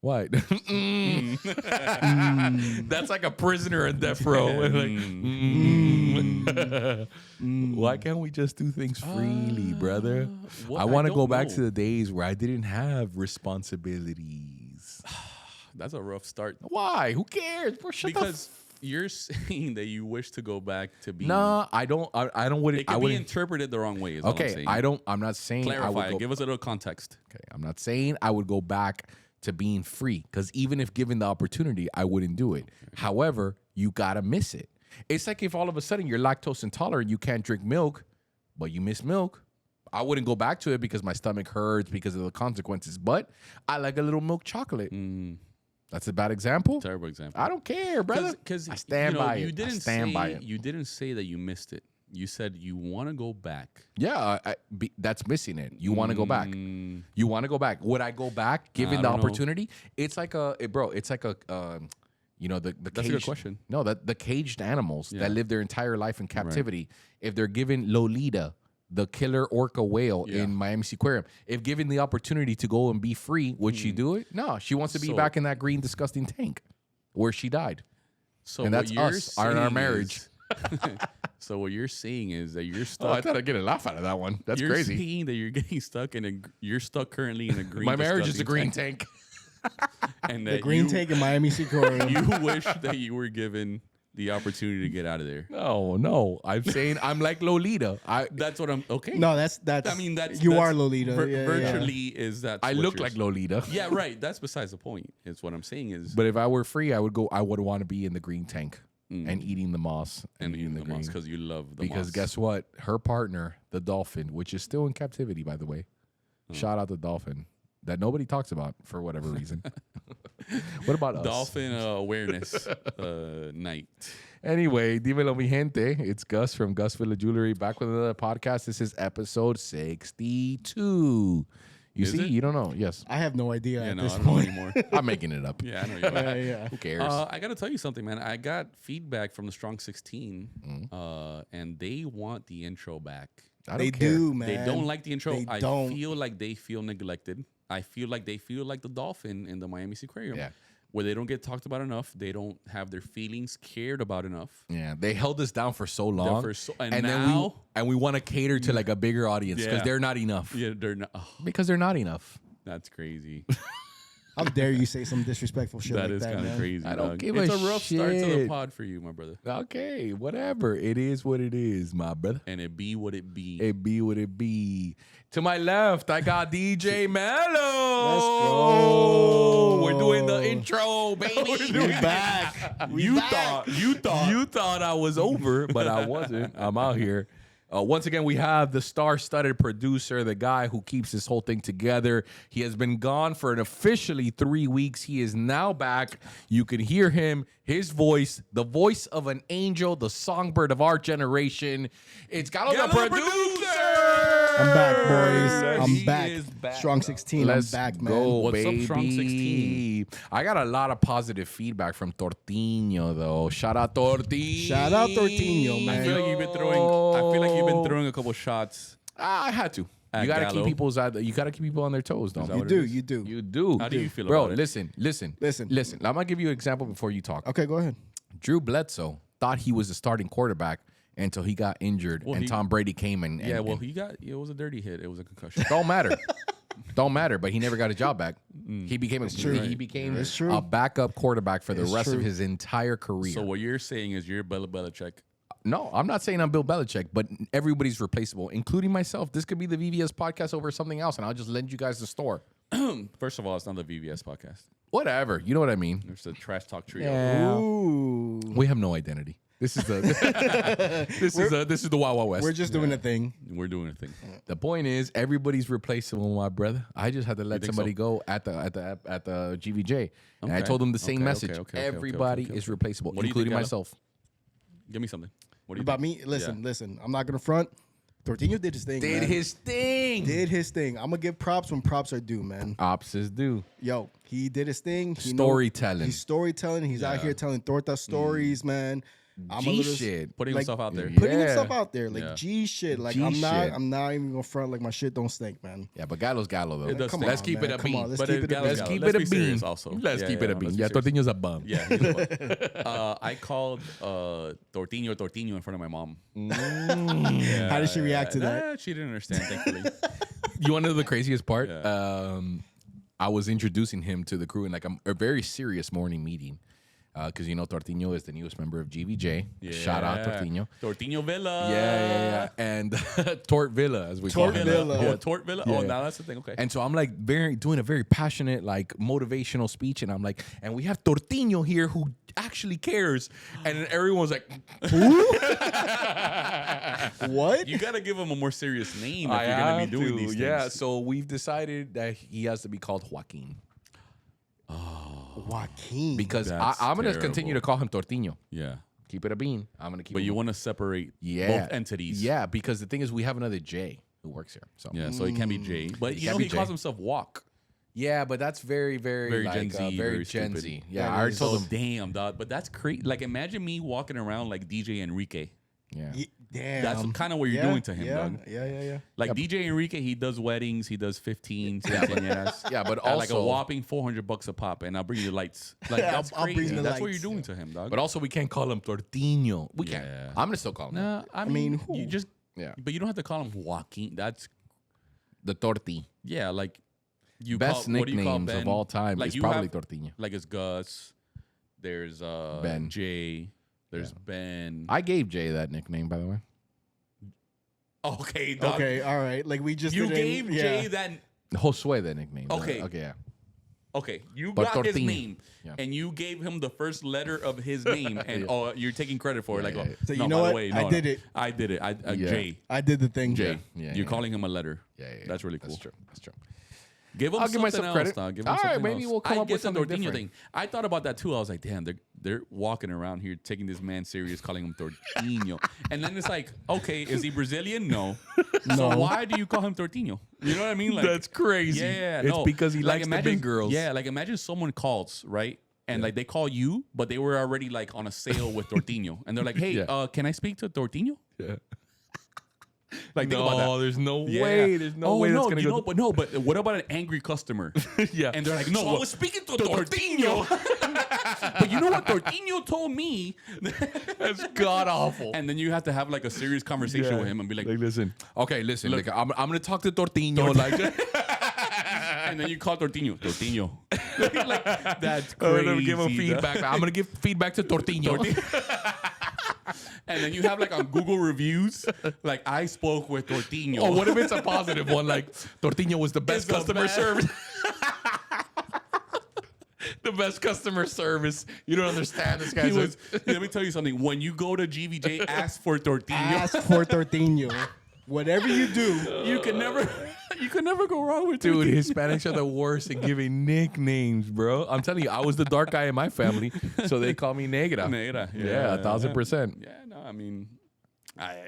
What? That's like a prisoner in death row. Why can't we just do things freely, brother? I want to go back to the days where I didn't have responsibilities. That's a rough start. Why? Who cares? Bro, Because you're saying that you wish to go back to be. No, I don't. I don't. It could be interpreted the wrong way. Is okay, what I'm saying. I don't. I'm not saying. Clarify. I would go, give us a little context. Okay, I'm not saying I would go back to being free, because even if given the opportunity, I wouldn't do it. Okay. However, you gotta miss it. It's like if all of a sudden you're lactose intolerant, you can't drink milk, but you miss milk. I wouldn't go back to it because my stomach hurts because of the consequences. But I like a little milk chocolate. That's a bad example. Terrible example. I don't care, brother. Because I stand by it. I stand by it. You didn't say that you missed it. You said you want to go back. Yeah, that's missing it. You want to go back. You want to go back. Would I go back given the opportunity? It's like it's like a you know, the That's a good question. No, the caged animals that live their entire life in captivity. Right. If they're given Lolita, the killer orca whale in Miami Aquarium, if given the opportunity to go and be free, would she do it? No, she wants to be back in that green, disgusting tank where she died. So and that's us, our marriage. So what you're saying is that you're stuck. Oh, I thought I'd get a laugh out of that one. That's crazy. You're saying that you're getting stuck you're stuck currently in a green. My marriage is a green tank. And the green tank in Miami Aquarium. You wish that you were given the opportunity to get out of there. No. I'm saying I'm like Lolita. That's what I'm. Okay. No, that's. I mean, you are Lolita. Virtually, is that? I look like Lolita. Yeah, right. That's besides the point. It's what I'm saying is. But if I were free, I would go. I would want to be in the green tank and eating the moss and eating the moss because you love the moss. Because guess what? Her partner, the dolphin, which is still in captivity, by the way. Shout out the dolphin that nobody talks about for whatever reason. What about us? Dolphin awareness night. Anyway, dímelo mi gente. It's Gus from Gus Villa Jewelry back with another podcast. This is episode 62. You see, you don't know. Yes. I have no idea at this I don't point. know anymore. I'm making it up. Yeah, I know you are. Yeah. Who cares? I got to tell you something, man. I got feedback from the Strong 16, and they want the intro back. They do, man. They don't like the intro. They I don't. feel like they feel neglected. I feel like they feel like the dolphin in the Miami Aquarium. Yeah. Where they don't get talked about enough. They don't have their feelings cared about enough. Yeah, they held us down for so long. And now, then we want to cater to like a bigger audience because they're not enough. Yeah, they're not. Oh, because they're not enough. that's crazy. How dare you say some disrespectful shit like that, That is kind of crazy. I don't dog. give It's a a rough start to the shit. pod for you, my brother. Okay, whatever. It is what it is, my brother. And it be what it be. It be what it be. To my left, I got DJ Mello. Let's go. We're doing the intro, baby. We back. You thought I was over, but I wasn't. I'm out here. Once again, we have the star-studded producer, the guy who keeps this whole thing together. He has been gone for an officially 3 weeks. He is now back. You can hear him, his voice, the voice of an angel, the songbird of our generation. It's Gallo the producer. I'm back, boys. I'm He back. is back. Strong 16. Let's I'm back, man. go, What's up, baby. Strong 16? I got a lot of positive feedback from Tortino, though. Shout out Tortino. Shout out Tortino, man. I feel like you've been throwing a couple shots. I had to. At You gotta Gallo. keep people on their toes, though. You do. You do. How do you feel Bro, about it? listen. I'm gonna give you an example before you talk. Okay, go ahead. Drew Bledsoe thought he was the starting quarterback until he got injured and Tom Brady came and It was a dirty hit. It was a concussion. don't matter. But he never got a job back. He became a backup quarterback for the rest of his entire career. So what you're saying is you're Bill Belichick. No, I'm not saying I'm Bill Belichick, but everybody's replaceable, including myself. This could be the VVS podcast over something else, and I'll just lend you guys the store. First of all, it's not the VVS podcast. Whatever, you know what I mean. It's the Trash Talk Trio. Yeah. Ooh. We have no identity. This is the this is the Wild Wild West. We're just doing a thing. We're doing a thing. The point is, everybody's replaceable, my brother. I just had to let somebody go at the GVJ, and I told them the same message. Everybody is replaceable, including myself. Give me something. What do you About me? Listen. I'm not gonna front. Tortino did his thing. Did his thing. I'm gonna give props when props are due, man. Ops is due. Yo, he did his thing. Storytelling. He's storytelling. He's out here telling torta stories, man. I'm a G little shit. Putting like, himself out there. putting Yeah. himself out there, like Yeah. G shit. Like G I'm not shit. even gonna front like my shit don't stink, man. Yeah, but Gallo's Gallo though. It does Come stink. Let's on, keep man. it a Come bean. on, let's But keep it a Gallo's Let's Gallo. keep Let's it a be bean. serious also. Let's keep it a bean. Yeah, let's be serious. Tortino's a bum. Yeah, he's a bum. I called Tortino in front of my mom. Yeah, How did she react to that? Nah, she didn't understand, thankfully. You want to know the craziest part? Yeah. I was introducing him to the crew in like a very serious morning meeting. Because Tortino is the newest member of GVJ. Shout out Tortino. Tortino Villa. Yeah. And Tort Villa, as we call Tort him. Villa. Oh, Tort Villa. Yeah. Oh, now that's the thing. Okay. And so I'm like doing a very passionate, like motivational speech, and I'm like, and we have Tortino here who actually cares, and then everyone's like, What? You gotta give him a more serious name if you're gonna be doing these things. Yeah, so we've decided that he has to be called Joaquin Joaquin. because That's I'm gonna terrible. continue to call him Tortino. Yeah. Keep it a bean. I'm gonna keep. But him. you want to separate Yeah. both entities. Yeah, because the thing is, we have another J who works here. So Yeah. So it can't be Jay. But can't be he calls Jay. himself Walk. yeah, but that's very, very, Very like, Gen Z, very very Gen stupid. Z. Yeah, That I already is told So him. damn, dog. But that's crazy. Like imagine me walking around like DJ Enrique. Yeah. Damn. That's kind of what you're doing to him, dog. Yeah. Like DJ Enrique, he does weddings, he does 15, quinceañeras. Yeah, but At like a also- whopping $400 a pop, and I'll bring you lights. Like that's I'll bring crazy. the That's what lights. you're doing to him, dog. But also, we can't call him Tortino. We can't. Yeah. I'm gonna still call him. nah, I mean, mean, who? you just Yeah. but you don't have to call him Joaquin. That's The Torti. yeah, like you Best call, what do you call nicknames of Ben? all time Like is you probably have- Tortino. Like it's Gus. There's Ben. Jay. There's Ben. I gave Jay that nickname, by the way. Okay, dog. Okay, all right. Like we just You didn't- gave yeah. Jay that. Josue, that nickname. Okay. Okay, yeah. Okay, you But got his Tortino. name, Yeah. and you gave him the first letter of his name, and you're taking credit for it. Like, Yeah, yeah. oh, So you no, know by what? the way, I no, did no. it. I did it. Yeah. Jay. I did the thing. Jay. Yeah, You're yeah. calling him a letter. Yeah. That's really cool. That's true. That's true. Give him I'll give something myself else, credit. dog. Give him All right, something maybe else. we'll come I up get with the something Tortino different. thing. I thought about that too. I was like, damn, they're walking around here taking this man serious, calling him Tortino. And then it's like, okay, is he Brazilian? No. So why do you call him Tortino? You know what I mean? Like, That's crazy. yeah, It's no. because he Like, likes imagine, the big girls. Yeah, like imagine someone calls, right? And like they call you, but they were already like on a sale with Tortino. And they're like, hey, Yeah. can I speak to Tortino? Yeah. Like, think about that. No, there's no Yeah. way. There's no oh, way no, that's gonna you go. know, but what about an angry customer? Yeah. And they're like, no, So I was speaking to Tortino. But you know what Tortino told me? That's god awful. And then you have to have like a serious conversation Yeah. with him and be like, listen. Okay, listen. Look. Look, I'm gonna talk to Tortino. Like, and then you call Tortino. Like, that's I'm crazy. gonna give him dog. feedback. I'm gonna give feedback to Tortino. And then you have like on Google reviews, like I spoke with Tortino. Oh, what if it's a positive one? Like Tortino was the best It's the customer best. service. The best customer service. You don't understand this He guy. was, let me tell you something. When you go to GVJ, ask for Tortino. Ask for Tortino. Whatever you do, You can never go wrong with Dude, Tortino. Hispanics are the worst at giving nicknames, bro. I'm telling you, I was the dark guy in my family, so they call me Negra. Negra, Yeah, 1000%. Yeah, no, I mean,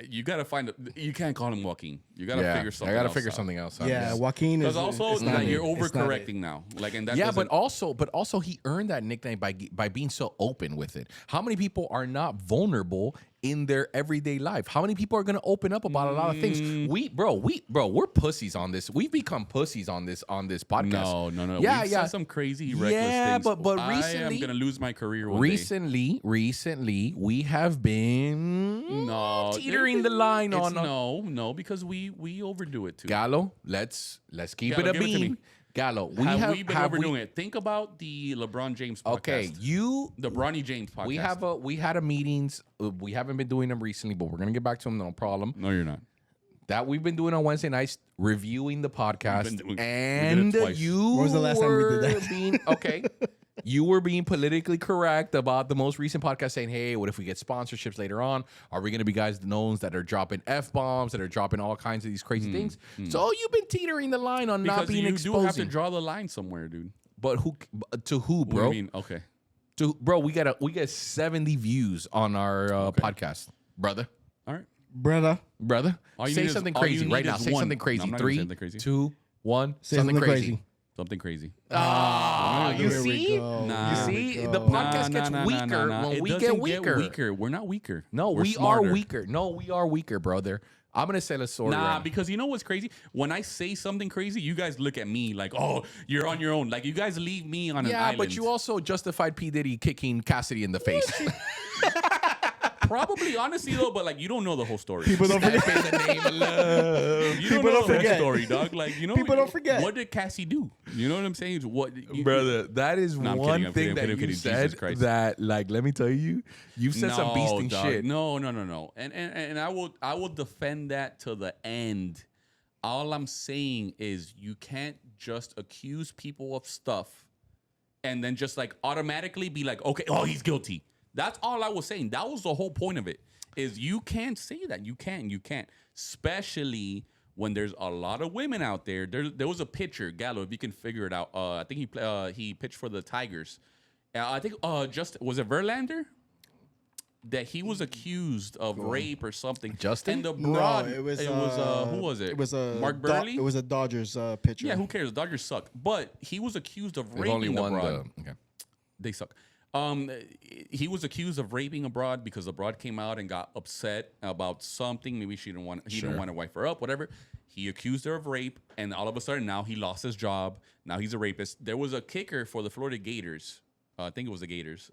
you gotta find. You can't call him Joaquin. You gotta Yeah, figure something. I gotta else figure out. something else out. yeah, Joaquin is. Because also, it's not like, it. you're It's not it. overcorrecting now. Like, and that Yeah, but doesn't- also he earned that nickname by being so open with it. How many people are not vulnerable in their everyday life? How many people are gonna open up about a lot of things? We're pussies on this. We've become pussies on this podcast. No. Yeah, We've yeah. said some crazy, reckless Yeah, things. but I am recently- gonna lose my career one day. Recently, we have been No, teetering the line it's on no, because we overdo it too. Gallo. Let's keep Gallo, it a give it to bean. me. Gallo, have we been overdoing it? Think about the LeBron James podcast. Okay, the Bronny James podcast. we had a meetings. We haven't been doing them recently, but we're gonna get back to them. No problem. No, you're not. That we've been doing on Wednesday nights, reviewing the podcast, we did and it twice. you. When was the last time we did that? were being- okay, you were being politically correct about the most recent podcast, saying, "Hey, what if we get sponsorships later on? Are we going to be guys known that are dropping f-bombs, that are dropping all kinds of these crazy things?" So you've been teetering the line on not Because being you do have to exposing. draw the line somewhere, dude. But to who, What do bro? you mean? Okay. Bro, we get 70 views on our podcast, brother. All right. Brother. Brother, All you say need is- something all you crazy need right is now. Say one. something No, crazy. I'm not gonna say 3, something crazy. 2, 1. Say Something something crazy. crazy. Something crazy. You There we see? go. Nah. You There we see? go. The podcast gets Nah, weaker nah. when It we doesn't get weaker. We're not weaker. No, We're we smarter. are weaker. No, we are weaker, brother. I'm gonna say the story. Nah, right now. because you know what's crazy? When I say something crazy, you guys look at me like, oh, you're on your own. Like, you guys leave me on an Yeah, island. but you also justified P. Diddy kicking Cassidy in the face. Probably, honestly, though, but, like, you don't know the whole story. People don't forget. In the name of love. You People don't know don't the whole forget. story, dog. Like, you know, People don't forget. What did Cassie do? You know what I'm saying? Brother, that is No, I'm one kidding, I'm thing kidding, that I'm you kidding. Jesus said Christ. that, like, let me tell you, you've said some beasting dog. shit. No. And I will defend that to the end. All I'm saying is you can't just accuse people of stuff and then just like automatically be like, okay, oh, he's guilty. That's all I was saying. That was the whole point of it. Is you can't say that. You can't. Especially when there's a lot of women out there. There was a pitcher, Gallo, if you can figure it out. I think he pitched for the Tigers. I think was it Verlander? That he was accused of rape or something. Justin? And the broad, No, it was who was it? It was Mark Burley. It was a Dodgers pitcher. Yeah, who cares? Dodgers suck. But he was accused of They've raping only won abroad. okay. They suck. He was accused of raping abroad because the broad came out and got upset about something. Maybe he didn't want to wife her up, whatever. He accused her of rape, and all of a sudden now he lost his job. Now he's a rapist. There was a kicker for the Florida Gators. I think it was the Gators.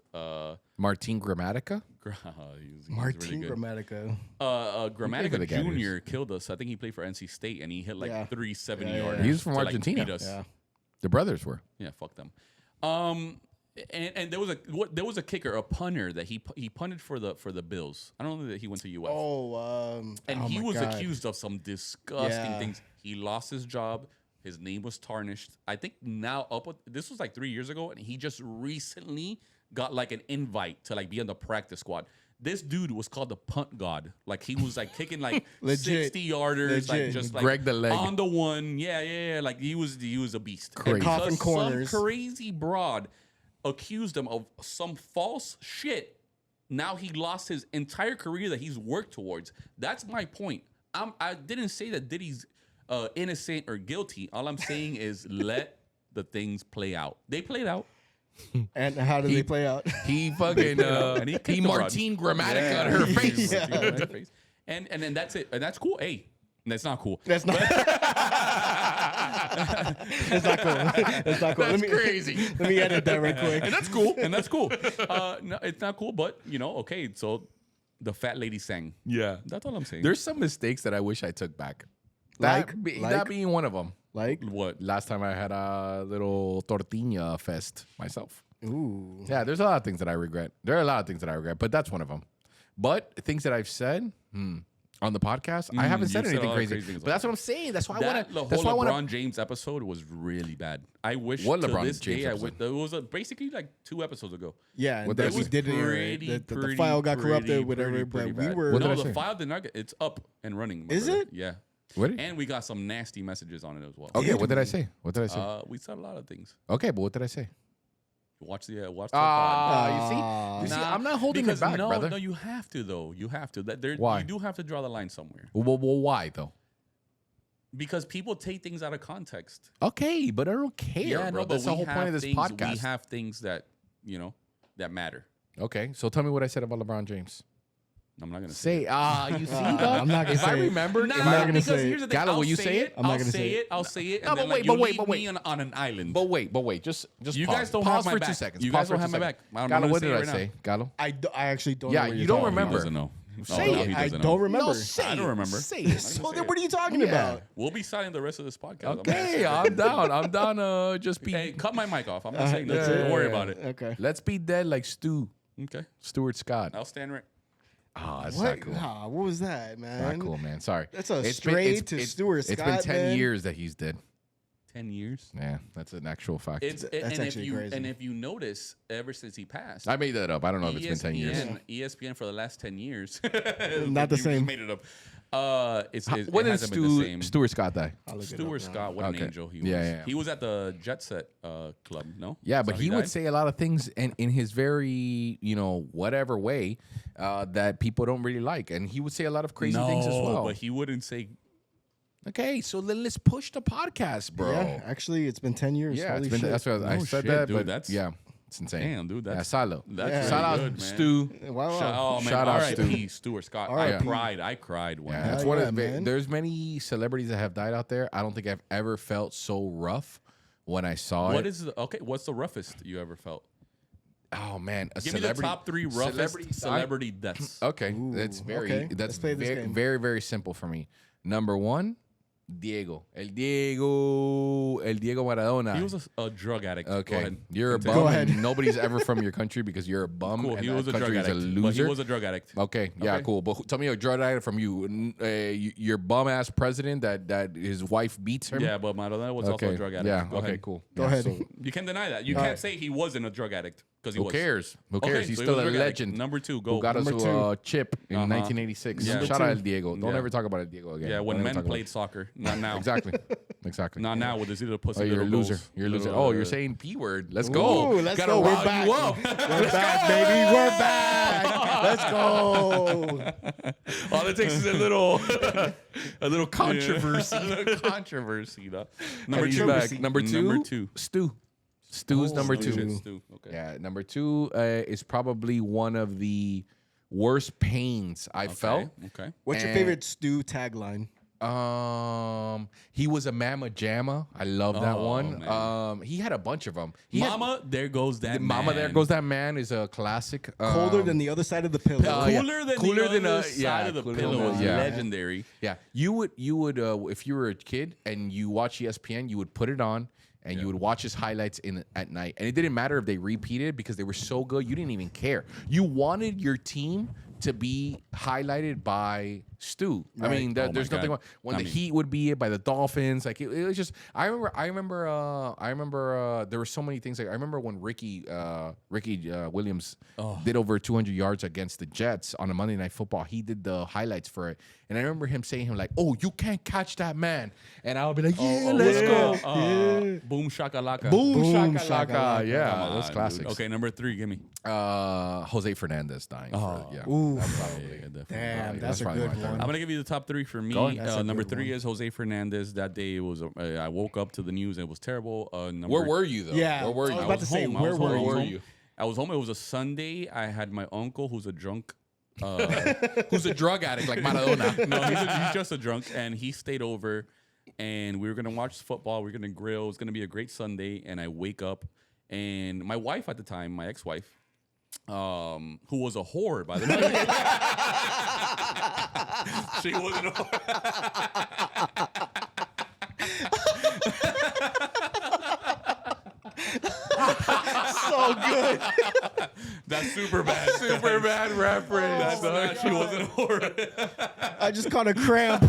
Martin Gramatica? He's Martin really good. Gramatica. Grammatica the Gators. Jr. killed us. I think he played for NC State, and he hit like Yeah. 370 Yeah, yeah, yards. yeah. He's from to, Argentina. Like, beat us. Yeah. The brothers were. Yeah, fuck them. And there was a kicker, a punter that he punted for the Bills. I don't know that he went to UF. And he my was God. accused of some disgusting Yeah. things. He lost his job. His name was tarnished. I think now this was like 3 years ago, and he just recently got like an invite to like be on the practice squad. This dude was called the punt god. Like he was like kicking like Legit. 60-yarders, like Legit. just like Greg the leg. on the one. Yeah. Like he was a beast. Crazy. And Coffin because corners. Some crazy broad accused him of some false shit. Now he lost his entire career that he's worked towards. That's my point. I didn't say that Diddy's innocent or guilty. All I'm saying is let the things play out. They played out. And how did they play out? He fucking And he he kicked the Martin Gramatica on her face. Yeah. And then that's it. And that's cool. Hey, that's not cool. That's not. That's not cool. That's not cool. That's crazy. Let me edit that right quick. And that's cool. And that's cool. No, it's not cool, but okay. So the fat lady sang. Yeah. That's all I'm saying. There's some mistakes that I wish I took back. Like? That being one of them. Like, what? Last time I had a little tortilla fest myself. ooh. Yeah, there's a lot of things that I regret. There are a lot of things that I regret, but that's one of them. But things that I've said on the podcast, I haven't said you've said a anything lot of crazy. crazy things But that's what I'm saying. That's why I want to. The That's why I whole want LeBron James episode was really bad. I wish What to LeBron this James day episode? it was basically like 2 episodes ago. Yeah, What and did I we say? did it. Pretty, The file got corrupted, whatever. But we bad. were. What did No, I the say? file did not get. It's up and running. my Is brother. it? Yeah. What? And we got some nasty messages on it as well. Okay, what did I say? What did I say? We said a lot of things. Okay, but what did I say? Watch the pod. You see, I'm not holding it back, no, brother. No, you have to though. You have to. Why? You do have to draw the line somewhere Well, why though? because people take things out of context. Okay, but I don't care, Yeah, bro. no, but That's the we whole point have of this things, podcast. We have things that that matter. Okay, so tell me what I said about LeBron James. I'm not gonna say. Say, you see, I'm dog? not gonna If I say it. remember, Nah, if I'm not I- gonna because say it. here's the thing. Gallo, I'll will you say it? I'm not I'll gonna say say it. it. I'll say it. No, And but then, wait, like, but you wait, leave but wait. me on an island. But wait, just You pause. guys don't pause have for my 2 back. seconds. You Pause guys for don't 2 have my seconds. back. I'm Gallo, gonna what say did it I right say? Gallo? I actually don't Yeah, know what you you're don't talking remember. He doesn't know. Say no, it. he I doesn't don't know. remember. No, say I don't it. remember. Say it. So then what are you talking about? We'll be silent the rest of this podcast. Okay, I'm down. I'm down to just be. Hey, cut my mic off. I'm not saying nothing. yeah, Don't worry yeah. about it. Okay. Let's be dead like Okay. Stuart Scott. I'll stand right. Oh, that's What? not cool. Nah, what was that, man? Not cool, man. Sorry. That's a It's been- stray it's- to it's- Stuart It's been Scott, 10 man. years that he's dead. 10 years. Yeah, that's an actual fact. That's actually crazy. And if you notice, ever since he passed, I made that up. I don't know if it's been 10 years. ESPN for the last 10 years. Not the You same. Made it up. When it did hasn't been the same. Stuart Scott die? I'll look it up Stuart now. Scott, what an Okay. angel he was. Yeah, yeah. He was at the Jet Set Club, no? Yeah, That's but how he would died? say a lot of things in his very, whatever way that people don't really like. And he would say a lot of crazy things as well. But he wouldn't say Okay, so then let's push the podcast, bro. Yeah, actually, it's been 10 years. Yeah, Holy it's been, shit. that's what I No said shit, that, dude, but that's- yeah, it's insane. Damn, dude, Yeah, that's salo. that's Yeah. really Shout out good, man. Stu. Wow. Oh man, Shout out R.I.P. Stu or Scott. R.I.P. I cried when Yeah, it's Hell one yeah, of the, man. there's many celebrities that have died out there. I don't think I've ever felt so rough when I saw What it. is what's the roughest you ever felt? Oh man, a Give me celebrity. the top 3 roughest celebrity celebrity deaths. Okay, Ooh, that's very okay. that's Let's play this very, game. very very simple for me. Number 1, Diego. El Diego Maradona. He was a drug addict. Go Okay, ahead. you're a Continue. bum, Go and ahead. nobody's ever from your country because you're a bum. Cool. And He was that a drug country is addict. a But loser. he was a drug addict. Okay, yeah, Okay. cool. But tell me a drug addict from you, your bum ass president that his wife beats him. Yeah, but Maradona was Okay. also a drug addict. Yeah. Go Okay. ahead. Cool. Go Yeah, ahead. so You can't deny that. You All can't right. say he wasn't a drug addict because he who was. cares? Who cares? Okay, He's so he still was a drug addict. legend. Number 2, go. Who got us Number to a 2. chip in Uh-huh. 1986? Yeah. Shout Number out 2. El Diego. Don't Yeah. ever talk about El Diego again. Yeah, when Don't ever men talk about played soccer. Not now. Exactly. Exactly. Not now with this little pussy Oh, you're a little loser. goals. You're a loser. Little, Oh, you're saying P word. Let's Ooh, go. let's Gotta go. We're rile back. you up. We're back, baby. We're back. Let's go. All it takes is a little controversy. A little controversy. Though. Number Number 2 2. back. Number 2. Number 2. Stu. Stu's Oh, number Stu. 2. Shit, Stu. Okay. Yeah, number 2 is probably one of the worst pains I felt. Okay. What's your And- favorite Stu tagline? He was a mama jamma. I love that Oh, one. man. He had a bunch of them. He had- Mama, there goes that Mama, man. there goes that man is a classic. Colder than the other side of the pillow. yeah. Cooler than Cooler the than other a- side yeah, of the cooler pillow than was a- yeah. legendary. Yeah, you would if you were a kid and you watch ESPN, you would put it on and you would watch his highlights at night, and it didn't matter if they repeated because they were so good. You didn't even care. You wanted your team to be highlighted by Stu. I Right. mean, Oh my there's nothing God. when I the mean- Heat would be it by the Dolphins. Like it was just. I remember. There were so many things. Like I remember when Ricky Williams did over 200 yards against the Jets on a Monday Night Football. He did the highlights for it, and I remember him saying him like, "Oh, you can't catch that man," and I would be like, "Yeah, let's go." Boom shakalaka. Boom, Boom, shakalaka. shakalaka. Yeah, Come those on, classics. dude. Okay, number 3, give me. Jose Fernandez dying. Yeah. Ooh. Yeah, definitely. Damn, that's a probably good my third. one. I'm gonna give you the top 3 for me. Go ahead. That's a Number good 3 one. is Jose Fernandez. That day it was. I woke up to the news and it was terrible. Number Where were you though? Yeah, Where were you? I was about to say, home. where were you? you? I was home. It was a Sunday. I had my uncle who's a drunk. Who's a drug addict like Maradona? No, he's just a drunk, and he stayed over, and we were gonna watch football. We were gonna grill. It was gonna be a great Sunday, and I wake up, and my wife at the time, my ex-wife, who was a whore, by the way, she wasn't a whore. So good. That's super bad. Super bad reference. That's not. She wasn't a whore. I just caught a cramp.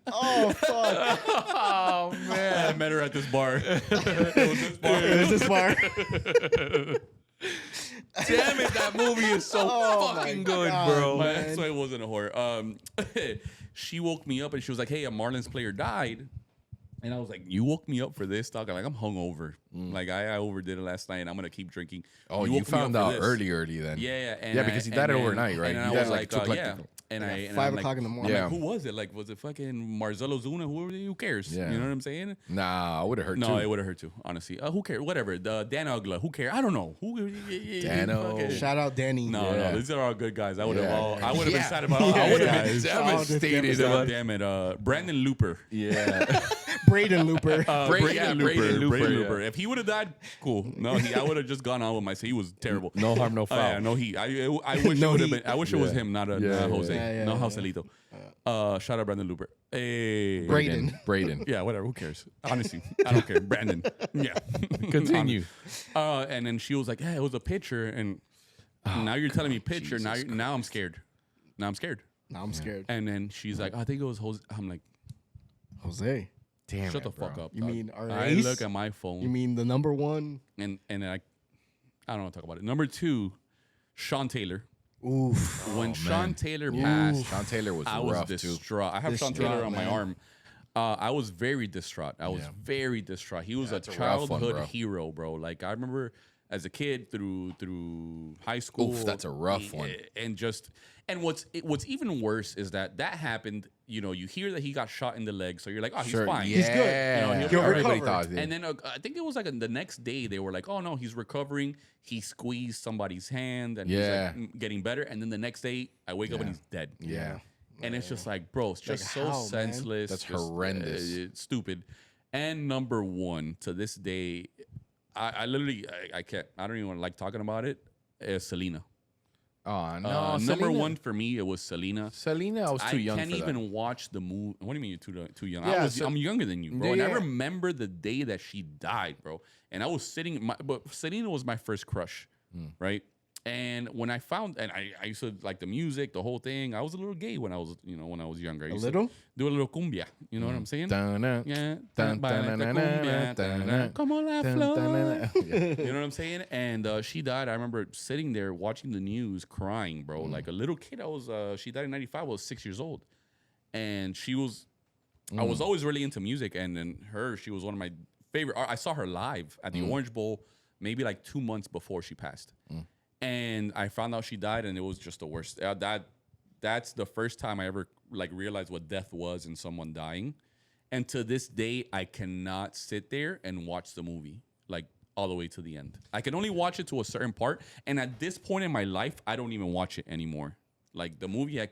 Oh, fuck. Oh man. I met her at this bar. It was this bar. Is this bar? Damn it, that movie is so Oh, my fucking good, God, bro. My man. ex-wife wasn't a whore. She woke me up and she was like, "Hey, a Marlins player died." And I was like, "You woke me up for this, dog?" Like, I'm hungover. Like I overdid it last night, and I'm gonna keep drinking. Oh, woke you me up found for out this. early then. Yeah. And Yeah, because he died overnight, right? And He I died was like like, 2 o'clock. yeah. And I and 5 I'm o'clock like, in the morning. Yeah. I'm like, who was it? Like, was it fucking Marcelo Zuna? Who cares? Yeah. You know what I'm saying? Nah, I would have hurt No, too. it would have hurt too. Honestly, who cares? Whatever. The Dan Ugla. Who cares? I don't know. Who? Dano. fucking- Shout out Danny. No, Yeah. no, these are all good guys. I would have Yeah. all. I would have Yeah. been sad about all. I I would would have have been been devastated. God about- damn it, Brandon Looper. Yeah. Braden Looper. Braden Looper. yeah. Looper. If he would have died, cool. No, I would have just gone on with myself. He was terrible. No harm, no Oh, foul. yeah, no heat. I wish No it would have heat. been. I wish it was Yeah. him, not Yeah, not yeah, Jose. yeah, No yeah, Joselito. Shout out Brandon Looper. Hey. Braden. Braden. Yeah, whatever. Who cares? Honestly, I don't care. Brandon. Yeah. Continue. And then she was like, "Yeah, it was a pitcher." And now you're telling me pitcher. Now I'm scared. Now I'm scared. Now I'm scared. And then she's like, "I think it was Jose." I'm like, Jose. Damn "Shut it, the bro. fuck up." You dog. mean our I ace? look at my phone You mean the number one? and I don't want to talk about it. Number 2, Sean Taylor. Oof. When Sean Taylor passed, Sean Taylor was I was rough too. distraught. I have Sean Distraught, Taylor on my man. arm. I was very distraught. I was Yeah. very distraught. He was a it's a rough one, childhood bro. hero, bro. Like I remember as a kid through high school. Oof, that's a rough one. And what's even worse is that happened. You know, you hear that he got shot in the leg, so you're like, oh, he's fine. Yeah. He's good. You know, He'll everybody recover. thought it. And then I think it was like the next day they were like, oh no, he's recovering. He squeezed somebody's hand and he's like getting better. And then the next day I wake up and he's dead. Yeah. And it's just like, bro, it's just Like, so how, man? senseless. That's just, horrendous. it's stupid. And number one to this day, I literally I can't. I don't even like talking about it. Is Selena. Oh, no. Number Selena- one for me, it was Selena. Selena, I was too young can't for that. even watch the movie. What do you mean you're too young? Yeah, I'm younger than you, bro. Yeah, And I yeah. remember the day that she died, bro. And I was sitting. But Selena was my first crush, right? And when I found, and I used to like the music, the whole thing. I was a little gay when I was younger. I used to little? do a little cumbia. You know what I'm saying? Dun-dun. Yeah. Dun, Baila dun, esta dun, cumbia, dun, dun, dun, como la dun, flor. dun, dun. Yeah. You know what I'm saying? And she died. I remember sitting there watching the news, crying, bro. Like a little kid. She died in '95. I was 6 years old, and she was. I was always really into music, and then she was one of my favorite. I saw her live at the Orange Bowl, maybe like 2 months before she passed, and I found out she died, and it was just the worst. That's the first time I ever like realized what death was in someone dying. And to this day, I cannot sit there and watch the movie like all the way to the end. I can only watch it to a certain part. And at this point in my life, I don't even watch it anymore. Like the movie, I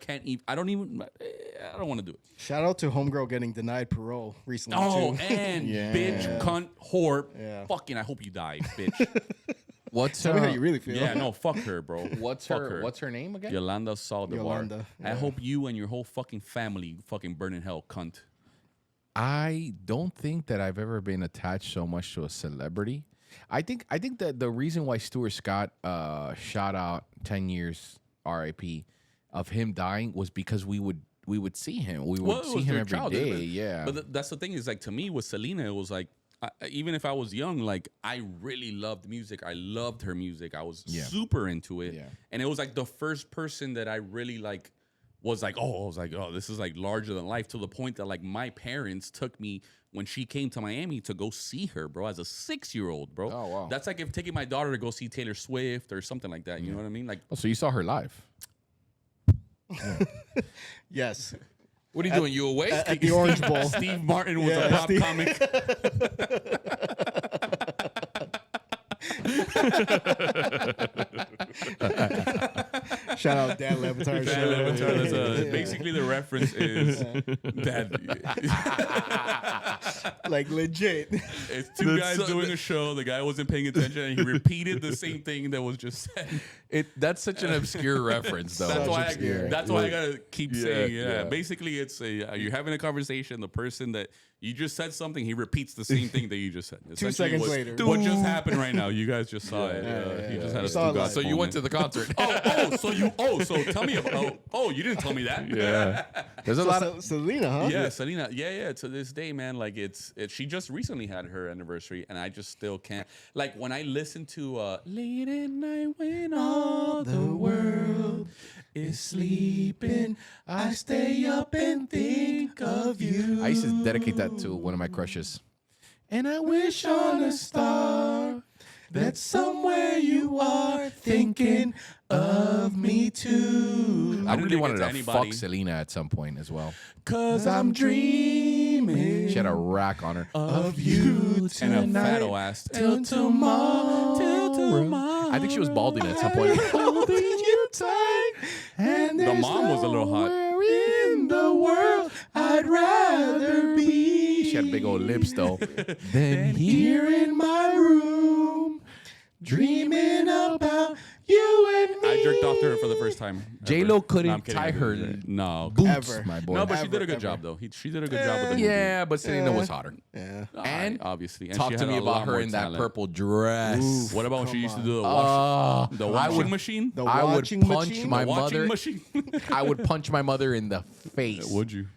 don't want to do it. Shout out to Homegirl getting denied parole recently, Oh, too. and Yeah. bitch, cunt, whore. Yeah. Fucking, I hope you die, bitch. What's Tell me how you really feel. Yeah, no, fuck her, bro. What's Fuck What's her name again? Yolanda Saldivar. Yolanda, I yeah. hope you and your whole fucking family fucking burn in hell, cunt. I don't think that I've ever been attached so much to a celebrity. I think that the reason why Stuart Scott shot out 10 years RIP of him dying was because we would see him. We would Well, it see was him their every childhood, day. but- Yeah. But that's the thing is like to me with Selena, it was like even if I was young, like I really loved music. I loved her music. I was super into it. Yeah. And it was like the first person that I really like was like, oh, this is like larger than life, to the point that like my parents took me when she came to Miami to go see her, bro, as a 6-year-old, bro. Oh, wow. That's like if taking my daughter to go see Taylor Swift or something like that. You know what I mean? Like, Oh, so you saw her live? Yes. What are you doing? You awake? At the Orange Bowl. Steve Martin was Yeah, a pop Steve- comic. Shout out Dan Levitar. Basically, the reference is that Like legit. it's two guys doing a show. The guy wasn't paying attention, and he repeated the same thing that was just said. That's such an obscure reference, though. That's why. obscure. That's why I gotta keep saying. Yeah. yeah. Basically, it's you're having a conversation. The person that you just said something, he repeats the same thing that you just said. Essentially seconds what- later. what just happened right now? You guys just saw it. He just had a Saw it live. So you went to the concert. So tell me about. Oh, you didn't tell me that. Yeah. There's a lot of. Selena, huh? Yeah, Selena. Yeah. To this day, man, like it's she just recently had her anniversary, and I just still can't. Like when I listen to "Late at Night when all the world is sleeping, I stay up and think of you." I used to dedicate that to one of my crushes. And I wish on a star that somewhere you are thinking of me too. I didn't really dig wanted it to to anybody. fuck Selena at some point as well. 'Cause I'm dreaming She had a rack on her. of you and a fat ass till tomorrow. I think she was balding at some point. Holding you tight, and The mom was a little hot. nowhere in the world I'd rather be. She had big old lips though. Than here in my room, dreaming about you and me. I jerked off to her for the first time. J-Lo ever. couldn't I'm kidding, tie I her didn't. No. boots, Ever. my boy. No, but she Ever, did a good ever. job though. She did a good job with the movie. Yeah, but Selena was hotter. Yeah. And obviously, and Talk she to had me a lot about her more in that talent. purple dress. What about when she used to do the Uh, the I washing would- machine? The I would watching punch machine? my The washing mother. machine. I would punch my mother in the face Would you?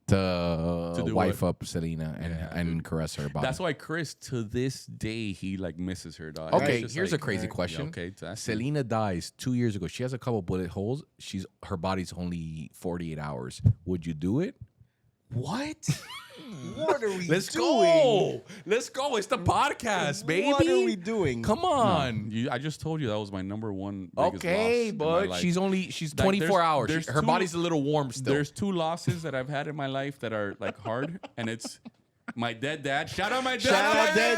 to do wife what? up Selena and caress her body. That's why Chris, to this day, he like misses her, dog. Okay, It's just here's like- a crazy right. question. Yeah, okay, to ask you. Selena dies 2 years ago. She has a couple bullet holes. Her body's only 48 hours. Would you do it? What? What are we Let's doing? go. Let's go. It's the podcast, baby. What are we doing? Come on. I just told you that was my number one biggest Okay, loss in my but life. she's Like, 24 hours. there's Her two- body's a little warm still. There's 2 losses that I've had in my life that are like hard, and it's my dead dad. Shout out my dad. Shout out dead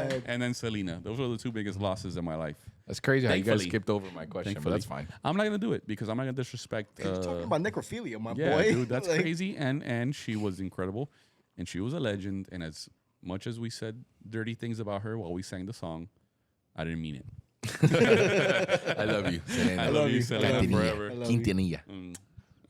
dad. And then Selena. Those are the 2 biggest losses in my life. That's crazy how you guys Thankfully. skipped over my question, but that's fine. I'm not gonna do it because I'm not gonna disrespect. You're talking about necrophilia, my Yeah, boy. dude, that's Like, crazy. And she was incredible, and she was a legend. And as much as we said dirty things about her while we sang the song, I didn't mean it. I love you. Selena. I love you, Selena, Quintanilla. forever. I love you. Quintanilla.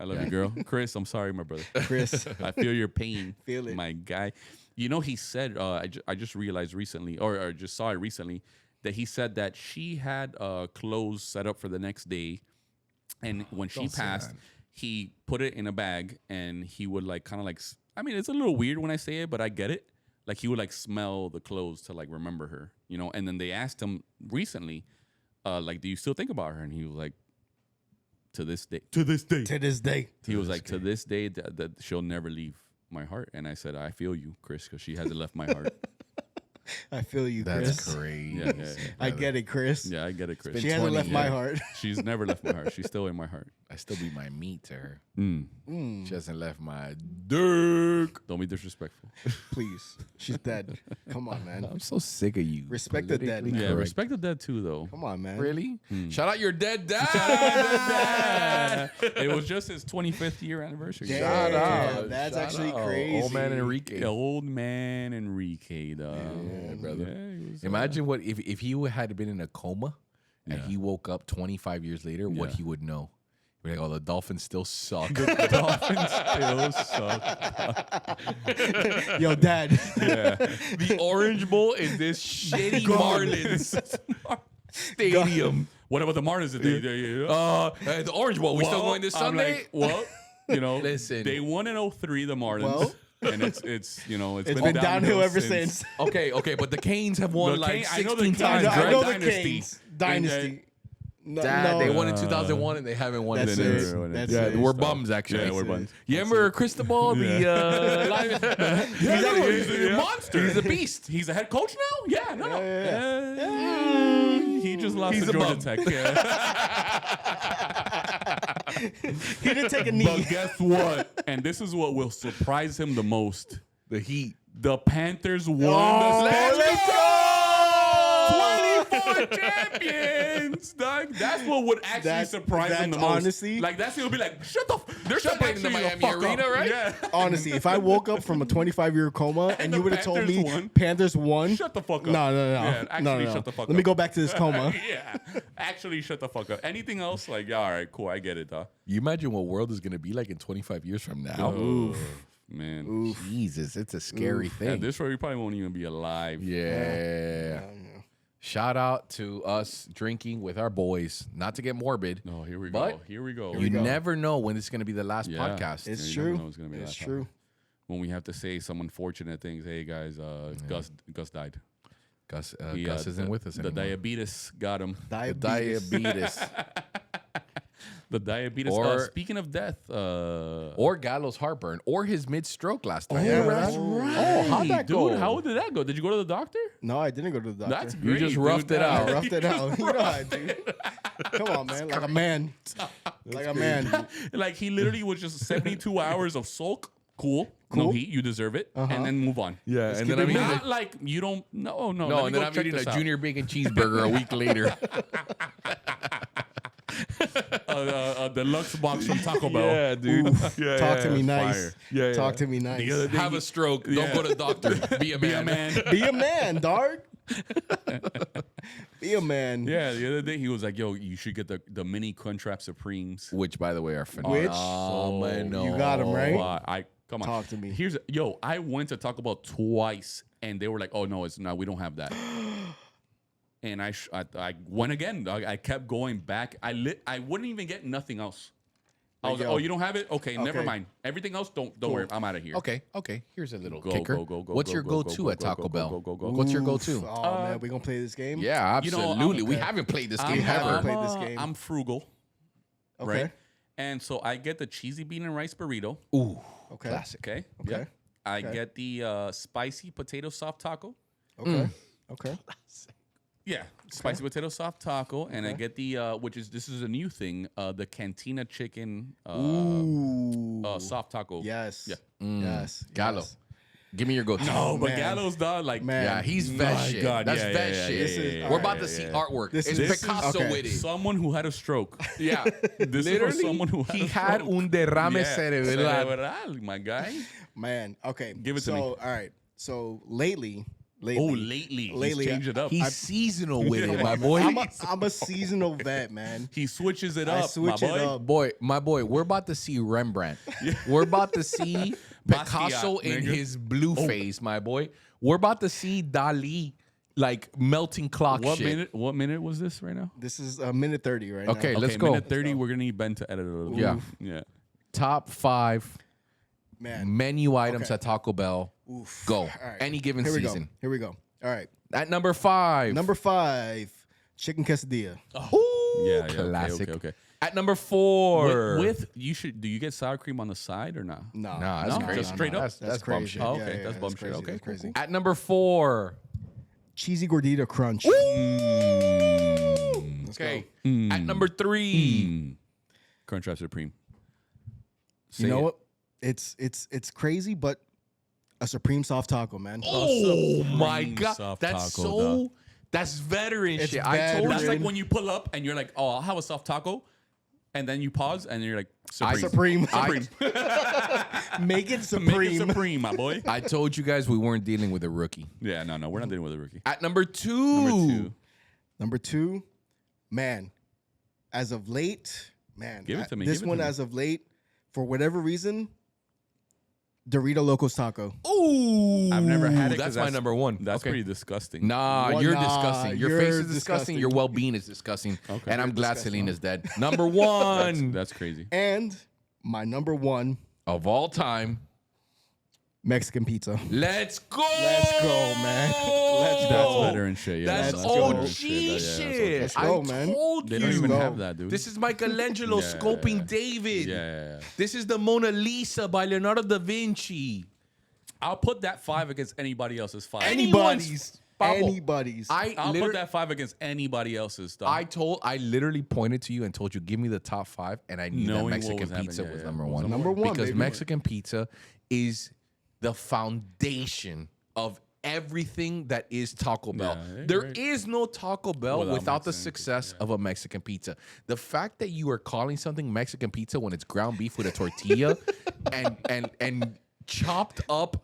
I love you, girl. Chris, I'm sorry, my brother. Chris. I feel your pain. Feel it. My guy. You know, he said, I just realized recently, or just saw it recently, that he said that she had clothes set up for the next day. And when she Don't say passed, that. he put it in a bag and he would like kind of like, I mean, it's a little weird when I say it, but I get it. Like he would like smell the clothes to like remember her, you know? And then they asked him recently, like, do you still think about her? And he was like, to this day. To this day. He was like, to this day, that she'll never leave my heart. And I said, I feel you, Chris, because she hasn't left my heart. I feel you, That's Chris. crazy. Yeah. I get it, Chris. Yeah, I get it, Chris. She hasn't 20 left my years. heart. She's never left my heart. She's still in my heart. I still be my meat to her. Mm. She hasn't left my dick. Don't be disrespectful. Please. She's dead. Come on, man. I'm so sick of you. Respect the dead, Politically man. Yeah, correct. respect the dead too, though. Come on, man. Really? Shout out your dead dad. It was just his 25th year anniversary. Damn. Shout out. That's Shout actually out. crazy. Old man Enrique. The old man Enrique, dog. Yeah, brother. he was, Imagine what if he had been in a coma and Yeah. he woke up 25 years later, what Yeah. he would know. He'd be like, oh, the Dolphins still suck. Dolphins still suck. Yo, dad. The Orange Bowl is this shitty Marlins stadium. What about the Marlins? The Orange Bowl. We still going this I'm Sunday? like, well, you know, Listen. they won in 03, the Marlins. Well. And it's you know, It's been downhill ever since. Okay, but the Canes have won The like Canes- I know the 16 Canes- times, I right? know the Dynasty. Canes. Dynasty. No, Dad, no. they won in 2001 and they haven't won That's since. it. That's Yeah, it. we're bums actually. Yeah, we're bums. You remember Cristobal, the live? He's a monster. He's a beast. He's a head coach now? Yeah, no. He just lost He's to a Georgia bum. Tech. Yeah. He didn't take a knee. But guess what? And this is what will surprise him the most. The Heat. The Panthers won Oh, the let's Stanley Cup. 24 champions. Dog. That's what would actually surprise him the that's most. honestly- Like, that's he'll be like, shut the They're Shut playing in the Miami Arena, right? Yeah. Honestly, if I woke up from a 25-year coma and the you would have told me Panthers won. Panthers won, Shut the fuck up. No. Yeah, actually, no. shut the fuck up. Let me go back to this coma. Yeah. Actually, shut the fuck up. Anything else? Like, yeah, all right, cool. I get it, dog. You imagine what world is going to be like in 25 years from now? Oof. Man. Jesus, it's a scary Yeah, thing. this way we probably won't even be alive. Yeah. Shout out to us drinking with our boys. Not to get morbid. No, here we But go. Here we go. You never know when this is going to be the last Yeah. podcast. It's You never true. know it's gonna be It's that true. time. When we have to say some unfortunate things. Hey guys, Gus died. Gus, He, Gus isn't with us The anymore. diabetes got him. The diabetes. The diabetes. Or- Speaking of death, Or Gallo's heartburn. Or his mid-stroke last time. Yeah, that's right. Oh, how'd that dude, go? how did that go? Did you go to the doctor? No, I didn't go to the doctor. That's You great. just dude. roughed it out. I roughed it out. You know how I do. Come on, man. Like a man. Like a man. Like he literally was just 72 hours of sulk. Cool. No Cool. heat. You deserve it. And then move on. Yeah, and keep then it I'm eating Not like you don't. No. no, let me and then go I'm check eating this a out. junior bacon cheeseburger a week later. A deluxe box from Taco Bell. dude. Yeah, Talk to me fire. nice. Yeah, Talk yeah. to me nice. The other day, Have a stroke. Don't go to the doctor. Be a man. be a man. Be a man, dog. Be a man. Yeah, the other day he was like, "Yo, you should get the mini Crunchwrap Supremes." Which, by the way, are Which? phenomenal. You got 'em, right? I come on. Talk to me. I went to Taco Bell twice, and they were like, "Oh no, it's not. We don't have that." And I went again. Dog. I kept going back. I wouldn't even get nothing else. I was like, yo. "Oh, you don't have it? Okay, never Okay. mind. Everything else, don't worry. I'm out of here." Okay. Here's a little Go, kicker. go, go, go, What's go, your go, go-to go, at go, Taco go, Bell? go, go, go. What's your Oof. go-to? Oh, man. We going to play this game? Yeah, You know, absolutely. We okay. haven't played this I'm, game ever. Play this game. I'm frugal, Okay. right? And so I get the cheesy bean and rice burrito. Ooh, Okay. classic. Okay. Okay. Yep. I get the spicy potato soft taco. Okay. Okay. Yeah, spicy potato soft taco, and I get the this is a new thing, the Cantina chicken Ooh. soft taco. Yes. Yeah. Yes. Gallo. Yes. Give me your go-to. No, but man. Gallo's dog, like Man. Yeah, he's my vet shit. God, That's yeah, vet yeah, shit. yeah, This is- yeah, We're yeah, about yeah, to see yeah. artwork. This It's is- Picasso okay. with it. Someone who had a stroke. Yeah, This is literally, for someone who he had un derrame cerebral. cerebral, my guy. Man. Okay. Give it to me. All right. So lately. Oh, lately he's changed it up. He's seasonal with it, my boy. I'm a seasonal vet, man. He switches it I up, switch my it boy. up. My boy, we're about to see Rembrandt. We're about to see Picasso Basquiat, in nigga. his blue face, my boy. We're about to see Dali like melting clock shit. What minute was this right now? This is a minute 30 right Okay, now. let's go. Minute 30. We're gonna need Ben to edit it a little. Yeah. bit. Yeah. Top 5 Man. menu items Okay. at Taco Bell. Oof. Go. All right. Any given Here we season. go. Here we go. All right. At number 5. Number 5, chicken quesadilla. Ooh, Yeah. classic. Okay. At number 4. With you should do you get sour cream on the side or not? No. Nah, that's No, crazy. just straight up? That's bum crazy. shit. Oh, okay. That's bum shit. crazy. Okay, That's cool, crazy. At number 4. Cheesy gordita crunch. Let's Okay. go. At number 3. Crunchwrap Supreme. You know what? It's crazy, but a supreme soft taco, man. Oh my Supreme God. soft That's taco, so dog. that's veteran It's shit. I told veteran. That's you. like when you pull up and you're like, "Oh, I'll have a soft taco," and then you pause and you're like, "Supreme, Supreme. Make it Make supreme. it supreme, my boy." I told you guys we weren't dealing with a rookie. Yeah, no, we're not dealing with a rookie. At number 2. Number 2, man. As of late, man. Give it to me, This give it one, to me. as of late, for whatever reason, Dorito Locos Taco. Ooh, I've never had it. 'cause That's my number 1. That's Okay. pretty disgusting. Nah, Well, you're nah, disgusting. Your you're face is disgusting. disgusting. Your well-being is disgusting. Okay. And I'm You're glad disgusting. Selena's dead. Number 1 That's crazy. And my number 1, of all time. Mexican pizza. Let's go. Let's go, man. Let's That's go. veteran shit. Yeah, That's Let's OG go. shit. Let's go, I man. told They you. don't even go. have that, dude. This is Michelangelo Yeah. scoping David. yeah. This is the Mona Lisa by Leonardo da Vinci. I'll put that 5 against anybody else's 5. Anybody's. Pablo. Anybody's. I'll put literally- that 5 against anybody else's stuff. I literally pointed to you and told you, give me the top 5, and I knew Knowing that what Mexican was happening, pizza yeah, was yeah. number It was one. number one, because baby. Mexican pizza is the foundation of everything that is Taco Bell. Yeah, There right. is no Taco Bell Without without the Mexican success of a Mexican pizza. The fact that you are calling something Mexican pizza when it's ground beef with a tortilla and chopped up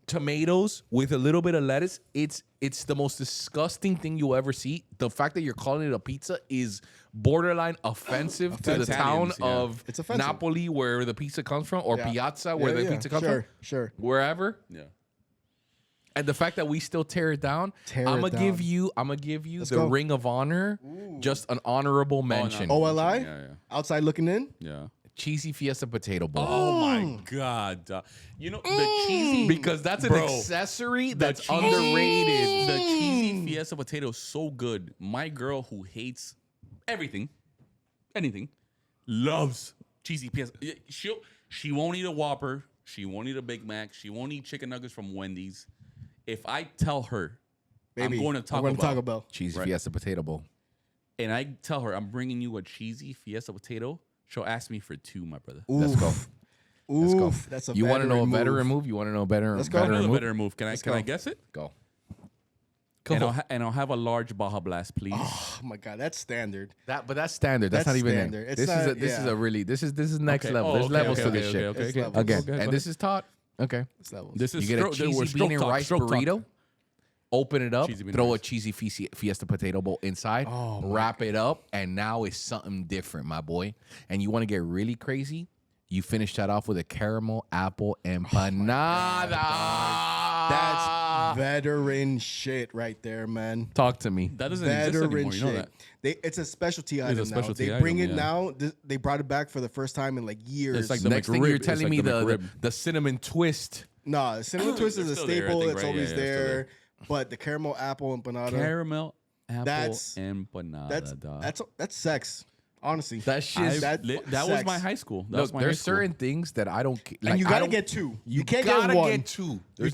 tomatoes with a little bit of lettuce, it's the most disgusting thing you'll ever see. The fact that you're calling it a pizza is borderline offensive to the town Italians, yeah. of It's offensive. Napoli, where the pizza comes from, or Yeah. Piazza, where the pizza comes from, Sure. wherever. yeah. And the fact that we still tear it down, Tear I'm it gonna give down. you the go. Ring of Honor, just an honorable mention. OLI? Yeah. Outside looking in? Yeah. Cheesy Fiesta potato bowl. Oh my God. You know, the cheesy. Because that's an Bro, accessory that's cheesy- underrated. The cheesy Fiesta potato is so good. My girl who hates anything, loves cheesy Fiesta. She won't eat a Whopper. She won't eat a Big Mac. She won't eat chicken nuggets from Wendy's. If I tell her Baby, I'm going to Taco I'm going Bell, to Taco Bell. Cheesy Right. Fiesta potato bowl. and I tell her I'm bringing you a cheesy Fiesta potato, she'll ask me for 2, my brother. Let's go. Let's go. That's a You want to know a veteran move. move? You want to know a better? Let's go. I know veteran the move? better move. Can Let's I go. guess it? Go. And I'll have a large Baja Blast, please. Oh my God, that's standard. But that's standard. That's That's not even standard. it. It's This not- is this is yeah. a really this is next Okay. level. Oh, There's okay, levels okay, to this okay, shit. okay, It's okay. levels. Again, Okay, and go this ahead. is taught. Okay. It's levels. This is You get a we're cheesy bean and talk, rice stroke talk. burrito. Open it up. Cheesy bean and Throw a rice. cheesy Fiesta potato bowl inside. Wrap it up, and now it's something different, my boy. And you want to get really crazy? You finish that off with a caramel apple empanada. That's veteran shit right there, man. Talk to me. That doesn't exist anymore. Veteran You know shit. that. It's a specialty item specialty now. They bring item, it yeah. now. They brought it back for the first time in like years. It's like the Next thing you're McRib. telling It's me like the McRib. the cinnamon twist. Nah, cinnamon twist is a It's still there, I staple. think, It's right? always Yeah, it's still there. But the caramel apple empanada. Caramel apple That's- empanada. That's dog. that's sex. Honestly, That shit. That was my high school. That was my high there's school. certain things that I don't. Like, and you I gotta don't- get two. You can't gotta get one. get two. There's-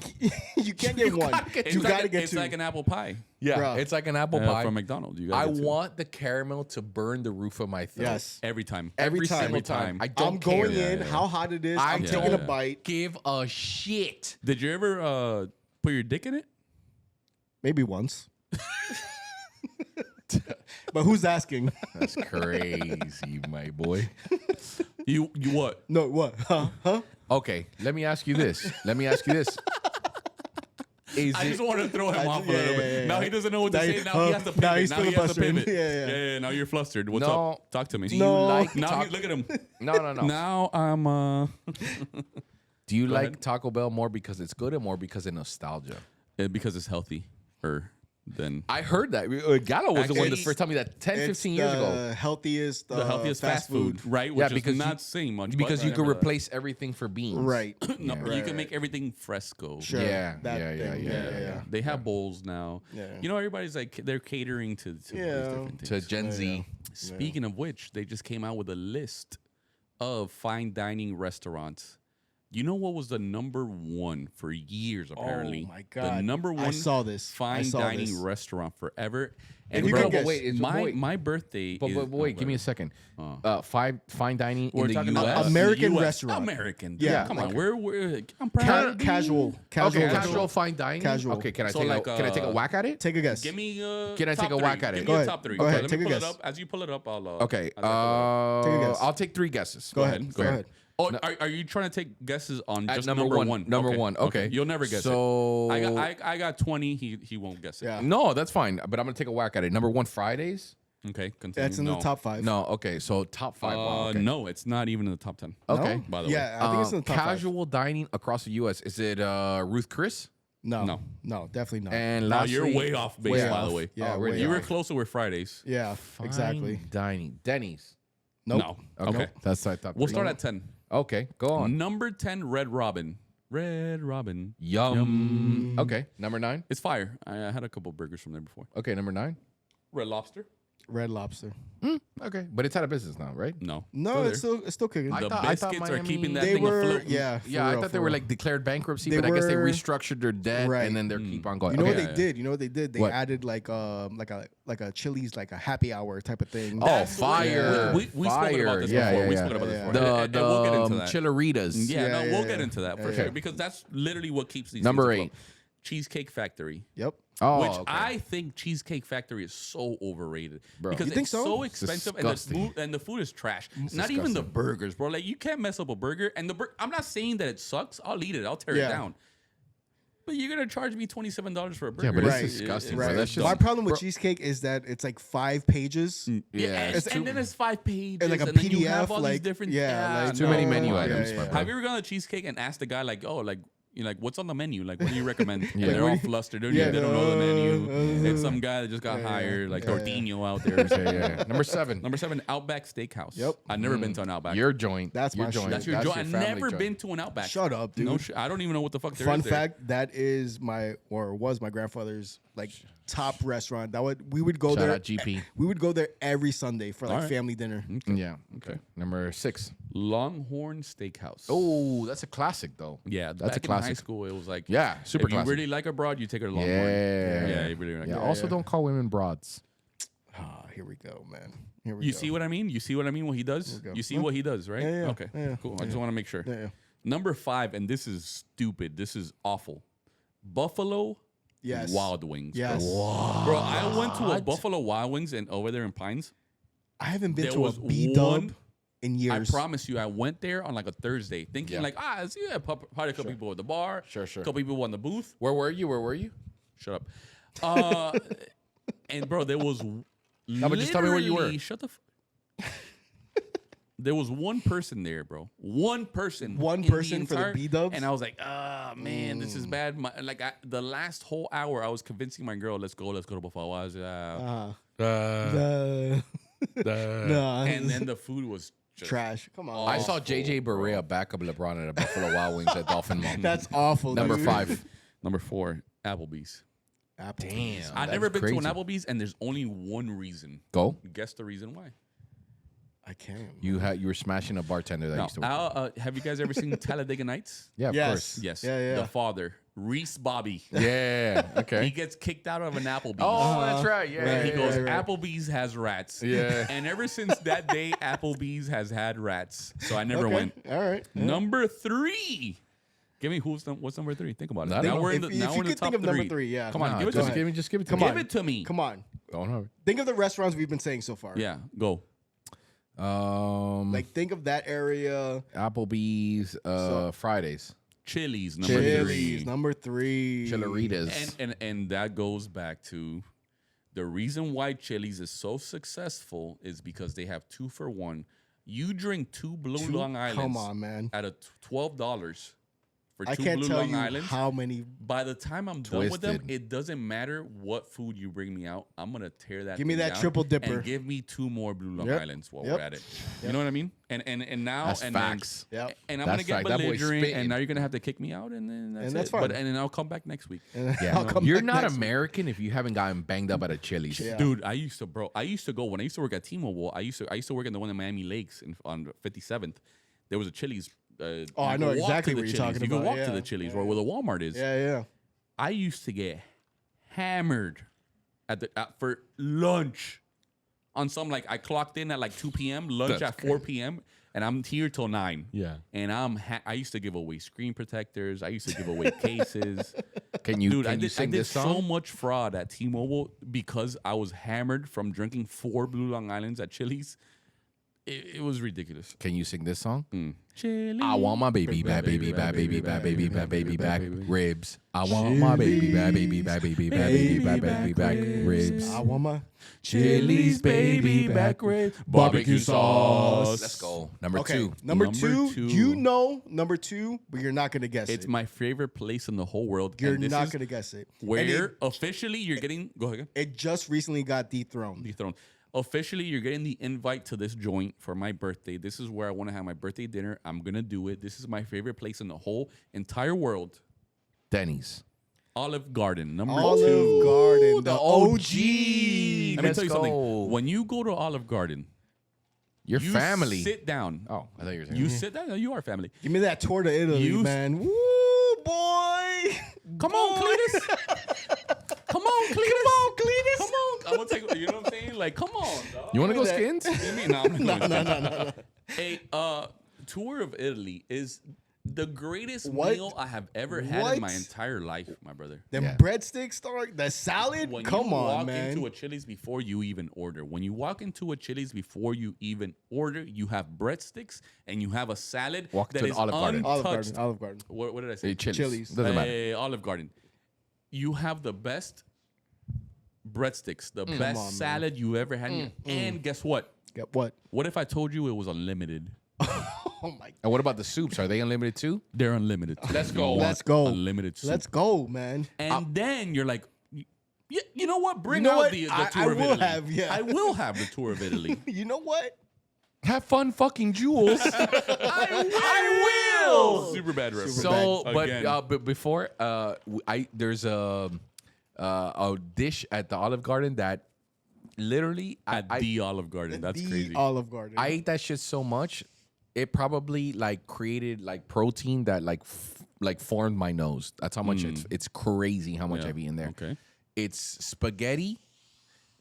You can't get one. It's You like gotta get it's two. like an apple pie Yeah, Bruh. it's like an apple pie from McDonald's. You I gotta get two. want the caramel to burn the roof of my throat. Yes. every time. Every time. single Every time. I don't I'm care. going in. yeah. How hot it is. I I'm taking don't a bite. give a shit. Did you ever put your dick in it? Maybe once. But who's asking? That's crazy, my boy. You what? No, what? Huh? Okay, let me ask you this. Is I it? just want to throw him off a yeah, little bit. yeah, Now yeah. he doesn't know what to Now say. he- Now he has to pivot. now he's Now he has to filibustering. pivot. Yeah. Now you're flustered. What's No. up? Talk to me. Do you No. like Now Taco? look at him. No. Now I'm Do you like ahead. Taco Bell more because it's good or more because of nostalgia? because it's healthy. Then I heard that. Gallo was the one that It's- first told me that 10, It's 15 years ago. the healthiest, the healthiest fast food, right? Which because is you- not saying much. Because but you could whatever. replace everything for beans. Right. No, Yeah. you can make everything fresco. Sure. Yeah, That yeah, thing. yeah. They have bowls now. Yeah. You know, everybody's like they're catering to these Yeah. different To things. Gen Z. Speaking of which, they just came out with a list of fine dining restaurants. You know what was the number one for years? Apparently, my God. the number I one saw this. I fine saw dining this. restaurant forever. And you bro, can guess. my birthday. But is, wait, give me a second. Fine dining We're in the talking U.S. about American US. restaurant. American. Yeah, come like- on. We're I'm proud. Casual. Okay, restaurant. casual fine dining. Casual. Okay, can I So take like, can I take a whack at it? Take a guess. Give me. Can I top take a three. whack at it? Give Go me a ahead. top three. Go ahead. Let Take me a pull guess. it up. As you pull it up, I'll. Okay. Take a guess. I'll take 3 guesses. Go ahead. Go ahead. Oh, are you trying to take guesses on At just number one. Number one. Okay. You'll never guess So it. I got 20. He won't guess it. Yeah. no, that's fine. But I'm gonna take a whack at it. Number 1, Fridays. Okay. Continue. That's in the top 5. No. Okay. So top 5. Wow, okay. No, it's not even in the top 10. Okay. No? By the way. Yeah, I think it's in the top 5. Casual dining across the U.S. Is it Ruth Chris? No, definitely not. And Now lastly, you're way off base, Way by off. the way. Yeah, Oh, way really? You were off. closer with Fridays. Yeah, fine exactly. dining. Denny's. Nope. No. Okay. Okay. That's what I thought. We'll start at 10. Okay. Go on. Number 10, Red Robin. Red Robin. Yum. Okay. Number 9. It's fire. I had a couple burgers from there before. Okay. Number 9. Red Lobster? Red Lobster. Okay. But it's out of business now, right? No. No, Still it's still kicking. there. The I thought biscuits are Miami- keeping that They thing were, afloat. yeah. for Yeah, I real, thought for they were real. like declared bankruptcy, They but I guess they were- restructured their debt Right. and then they keep on going. You know okay. what they did? You know what they did? They What? added like a Chili's like a happy hour type of thing. Oh, That's the way- fire. We spoke about Fire. this Yeah, before. yeah, We yeah. spoke about this Yeah, before. The And we'll get into that. Chilleritas. Yeah, Yeah, no, yeah, we'll yeah. get into that for Yeah, sure yeah. because that's literally what keeps these Number things 8. afloat. Cheesecake Factory. Yep. Oh, Which okay. I think Cheesecake Factory is so overrated Bro. because You think it's so? so expensive and disgusting. the food is trash. Not even the burgers, bro. Like you can't mess up a burger. And I'm not saying that it sucks. I'll eat it. I'll tear it Yeah. down. But you're gonna charge me $27 for a burger. Yeah, but Right. it's disgusting, Right. bro. That's just My problem with bro- cheesecake is that it's like 5 pages. Yeah, and, it's and then it's 5 pages And like a then you PDF, have all these like- different yeah, like, Too many no. menu yeah, items, yeah, my yeah. bro. Have you ever gone to cheesecake and asked the guy like, oh, like you're like, what's on the menu? Like, what do you recommend? And they're all flustered. They don't know the menu. It's some guy that just got hired, like Tordino out there. Yeah. Number 7. Number 7, Outback Steakhouse. Yep. I've never been to an Outback. Your joint. That's your my joint. shit. That's your joint. I've family never joint. been to an Outback. Shut up, dude. No, I don't even know what the fuck there Fun is there. fact: that is was my grandfather's like top restaurant. We would go Shout there. out GP. We would go there every Sunday for like Alright. family dinner. Yeah. Okay. Number 6. Longhorn Steakhouse. Oh, that's a classic though. yeah. that's a back in high classic. school, it was like, Yeah, super if you classic. really like a broad, you take her to Longhorn. Yeah. Yeah, you really like Yeah. it. Also, don't call women broads. Ah, here we go, man. Here we You go. see what I mean? You see what I mean? What he does? go. You see what he does, right? Yeah, yeah, Okay. yeah, Cool. I just want to make sure. Yeah, yeah. Number 5, and this is stupid. This is awful. Buffalo Yes. Wild Wings. Yes. Bro, I went to a Buffalo Wild Wings and over there in Pines. I haven't been There to a was B dub one- in years. I promise you, I went there on like a Thursday thinking Yeah. like, it's probably a couple people at the bar. Sure. couple people on the booth. Where were you? Shut up. And bro, there was but just tell me where you were. literally- Shut the There was one person there, bro. One person. One in person for the entire- B-dubs? And I was like, man, this is bad. The last whole hour, I was convincing my girl, let's go to Buffalo Wild Wings. Nah. And then the food was just Trash. Come on. I saw JJ Barea back up LeBron at a Buffalo Wild Wings at Dolphin Mall. That's awful. Number dude. 5. Number 4, Applebee's. Applebee's. I've That's never been crazy. to an Applebee's, and there's only one reason. Go. Guess the reason why. I can't. You were smashing a bartender that No, used to work. have you guys ever seen Talladega Nights? Yeah, of Yes. course. Yes. Yeah. The father, Reese Bobby. Yeah. Okay. He gets kicked out of an Applebee's. Oh, that's right. Yeah. Right. He yeah, goes, yeah. Applebee's has rats. Yeah. And ever since that day, Applebee's has had rats. So I never Okay. went. All right. Yeah. Number 3. Give me what's number 3? Think about it. Not Now know. we're in If the, you now we're in the could top think of number 3. 3, yeah. Come on, Nah, give it to just me. give me. Just give it to Come me. on. Give it to me. Come on. Don't know. Think of the restaurants we've been saying so far. Yeah, go. Like think of that area. Applebee's, Fridays, Chili's, number Chili's, 3. number 3. Chilaritas. And that goes back to the reason why Chili's is so successful is because they have 2 for 1. You drink 2 Blue Long Islands. Come on, man. At a $12 for 2 I can't Blue tell Long you Islands. how many. By the time I'm done with them, Twisted. it doesn't matter what food you bring me out. I'm gonna tear that. Give me thing that down triple dipper. and give me 2 more Blue Long Yep. Islands while Yep. we're at it. You know what I mean? And now That's and facts. Then, Yep. and I'm That's gonna get fact. That boy's belligerent, spitting. and now you're gonna have to kick me out, and then that's it. fine. But and then I'll come back next week. Yeah. I'll come You're back not next week. American if you haven't gotten banged up at a Chili's. Yeah. Dude, I used to go when I used to work at T-Mobile. I used to work in the one in Miami Lakes on 57th. There was a Chili's. I you know could walk exactly to the what you're Chili's. talking You about, can walk to yeah. the Chili's Yeah, where the Walmart is. Yeah. I used to get hammered for lunch on some like I clocked in at like 2 p.m. lunch That's at 4 p.m. and I'm here till 9. Yeah. And I used to give away screen protectors. I used to give away cases. Can you Dude, can I you did sing this so song? much fraud at T-Mobile because I was hammered from drinking 4 Blue Long Islands at Chili's. It was ridiculous. Can you sing this song? Chili's. I want my baby back, baby back, baby back, baby back, baby back, ribs. I want my baby back, baby back, baby back, baby back, baby back, ribs. I want my. Chili's baby back ribs, barbecue sauce. Let's go. Number Okay, 2. number Number two. two. You know number 2, but you're not gonna guess It's it. my favorite place in the whole world. You're and this not is gonna guess it. And where officially you're getting. Go ahead. it just recently got dethroned. Dethroned. Officially, you're getting the invite to this joint for my birthday. This is where I want to have my birthday dinner. I'm gonna do it. This is my favorite place in the whole entire world. Denny's. Olive Garden, number Olive 2. Garden, the the OG. OG. Let me Let's tell you go. something. When you go to Olive Garden, Your you family. sit down. Oh, I thought you were saying. You sit down. No, you are family. Give me that tour to Italy, You- man. Woo, boy. Come on, Cletus. Come on, Cletus. Come on, Cletus. Come on. I'm gonna take. You know what I'm saying? Like, come on. Dog. You want to go that. skins? You mean, no, I'm not no. A tour of Italy is the greatest What? meal I have ever had What? in my entire life, my brother. Them Yeah. breadsticks, dog. The salad. When Come you on, walk man. into a Chili's before you even order, when you walk into a Chili's before you even order, you have breadsticks and you have a salad Walk that to an is Olive Garden. Olive untouched. Garden. Olive Garden. What did I say? Hey, Chili's. Doesn't matter. Olive Garden. You have the best breadsticks, the best on, man. salad you ever had. And guess what? Get what? What if I told you it was unlimited? Oh my. And what about the soups? Are they unlimited too? They're unlimited. Let's go. Let's go. Unlimited soup. Let's go, man. And then you're like, you know what? Bring You know out what? the I tour of will Italy. have, yeah. I will have the tour of Italy. You know what? Have fun, fucking Jules. I will. Super bad reference. So, Again. but before, there's a dish at the Olive Garden that literally At the Olive Garden. That's The crazy. Olive Garden. I ate that shit so much, it probably like created like protein that like formed my nose. That's how much it's crazy how much Yeah. I've eaten there. Okay. It's spaghetti,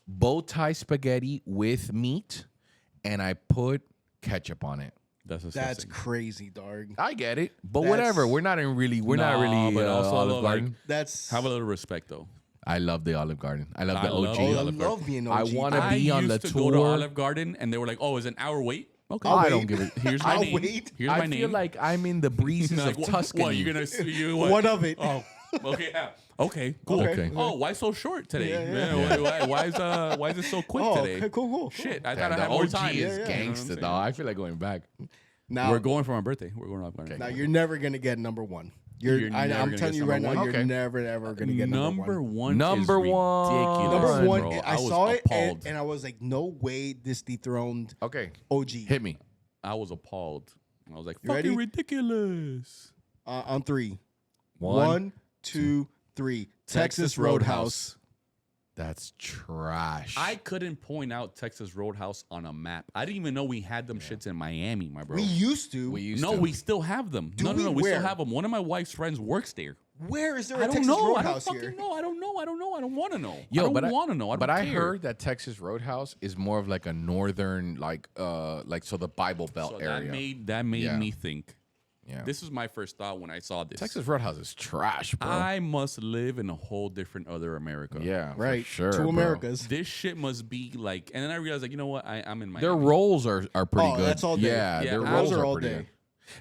bow tie spaghetti with meat, and I put ketchup on it. That's That's disgusting. crazy, dog. I get it, but That's- whatever. We're not really but also Olive like, Garden. That's. have a little respect though. I love the Olive Garden. I love I the love OG. the Oh, I Olive love being OG. I wanna I be on used the to go to tour. Olive Garden and they were like, "Oh, it's an hour wait." Okay. I'll I wait. don't give it. Here's my I'll name. wait. Here's I my feel name. like I'm in the breezes Like, of what- Tuscany. What you're gonna you what? One of it. Oh, okay. Yeah. Okay. Cool. Okay. Oh, why so short today? Yeah, Man, why is it so quick Oh, today? okay, cool. Shit, I Damn, thought I the had more OG time. is Yeah, yeah. You know what I'm gangster, saying? dog. I feel like going back. Now, We're going for my birthday. We're going to Olive Garden. now you're never gonna get number 1. You're never I'm gonna telling get you right number now, one? you're Okay. never ever gonna get number 1. Number is one. ridiculous, Number 1, bro. I was saw it appalled. and I was like, no way, this dethroned Okay, OG. hit me. I was appalled. I was like, You fucking ready? ridiculous. On 3. One. 1, 2, 3. Texas Roadhouse. That's trash. I couldn't point out Texas Roadhouse on a map. I didn't even know we had them shits in Miami, my bro. We used to. we still have them. Do no, we? we still Where? have them. One of my wife's friends works there. Where is there I a don't Texas know. I don't Roadhouse fucking here? know. I don't know. I don't want to know. Yo, I don't want to know. I don't but I care. heard that Texas Roadhouse is more of like a northern, like so the Bible Belt So area. that made Yeah. me think. Yeah. This was my first thought when I saw this. Texas Roadhouse is trash, bro. I must live in a whole different other America. yeah, Right. for sure. Two bro. Americas. This shit must be like, and then I realized, like, you know what? I'm in Miami. Their rolls are pretty Oh, good. that's all day. Yeah, Yeah, their those rolls are are all pretty day. good.